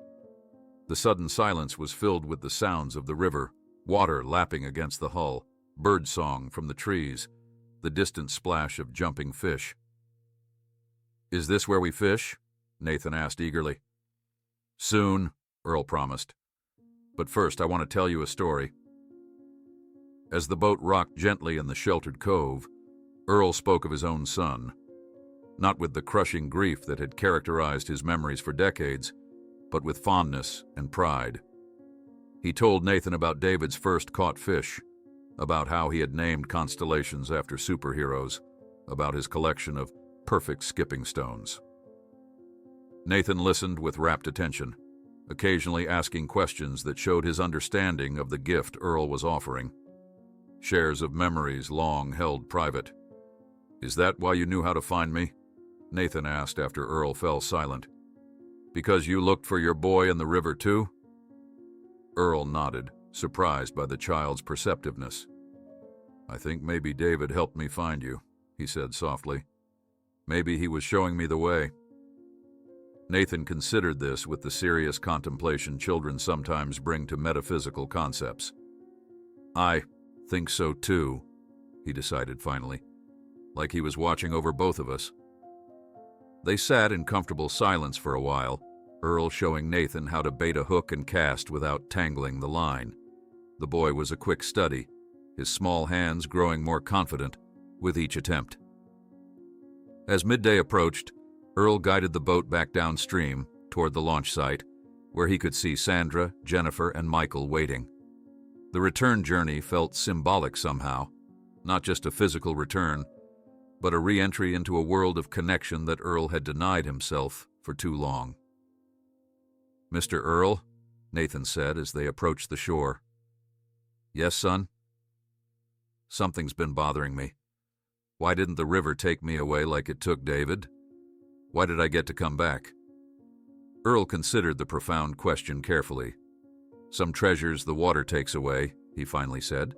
The sudden silence was filled with the sounds of the river, water lapping against the hull, birdsong from the trees, the distant splash of jumping fish. "Is this where we fish?" Nathan asked eagerly. "Soon," Earl promised. "But first, I want to tell you a story." As the boat rocked gently in the sheltered cove, Earl spoke of his own son, not with the crushing grief that had characterized his memories for decades, but with fondness and pride. He told Nathan about David's first caught fish, about how he had named constellations after superheroes, about his collection of perfect skipping stones. Nathan listened with rapt attention, occasionally asking questions that showed his understanding of the gift Earl was offering. Shares of memories long held private. "Is that why you knew how to find me?" Nathan asked after Earl fell silent. "Because you looked for your boy in the river too?" Earl nodded, surprised by the child's perceptiveness. "I think maybe David helped me find you," he said softly. "Maybe he was showing me the way." Nathan considered this with the serious contemplation children sometimes bring to metaphysical concepts. "I think so too," he decided finally, like he was watching over both of us. They sat in comfortable silence for a while, Earl showing Nathan how to bait a hook and cast without tangling the line. The boy was a quick study, his small hands growing more confident with each attempt. As midday approached, Earl guided the boat back downstream toward the launch site, where he could see Sandra, Jennifer, and Michael waiting. The return journey felt symbolic somehow, not just a physical return, but a re-entry into a world of connection that Earl had denied himself for too long. "Mr. Earl," Nathan said as they approached the shore. "Yes, son?" "Something's been bothering me. Why didn't the river take me away like it took David? Why did I get to come back?" Earl considered the profound question carefully. "Some treasures the water takes away," he finally said,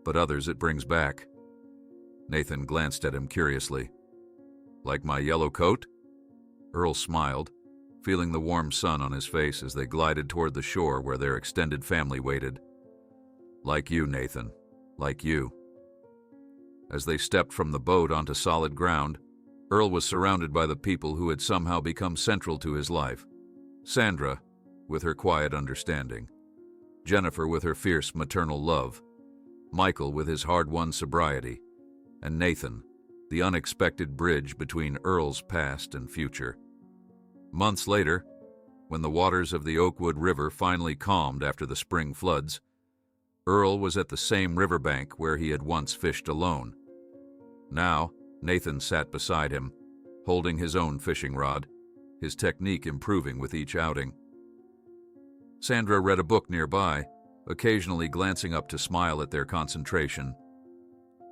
"but others it brings back." Nathan glanced at him curiously. "Like my yellow coat?" Earl smiled, feeling the warm sun on his face as they glided toward the shore where their extended family waited. "Like you, Nathan, like you." As they stepped from the boat onto solid ground, Earl was surrounded by the people who had somehow become central to his life. Sandra, with her quiet understanding. Jennifer with her fierce maternal love. Michael with his hard-won sobriety. And Nathan, the unexpected bridge between Earl's past and future. Months later, when the waters of the Oakwood River finally calmed after the spring floods, Earl was at the same riverbank where he had once fished alone. Now, Nathan sat beside him, holding his own fishing rod, his technique improving with each outing. Sandra read a book nearby, occasionally glancing up to smile at their concentration.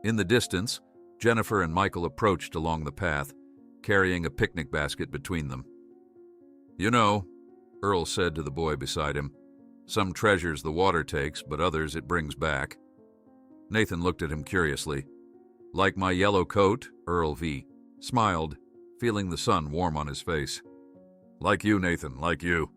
In the distance, Jennifer and Michael approached along the path, carrying a picnic basket between them. "You know," Earl said to the boy beside him, "some treasures the water takes, but others it brings back." Nathan looked at him curiously. "Like my yellow coat?" Earl smiled, feeling the sun warm on his face. "Like you, Nathan, like you."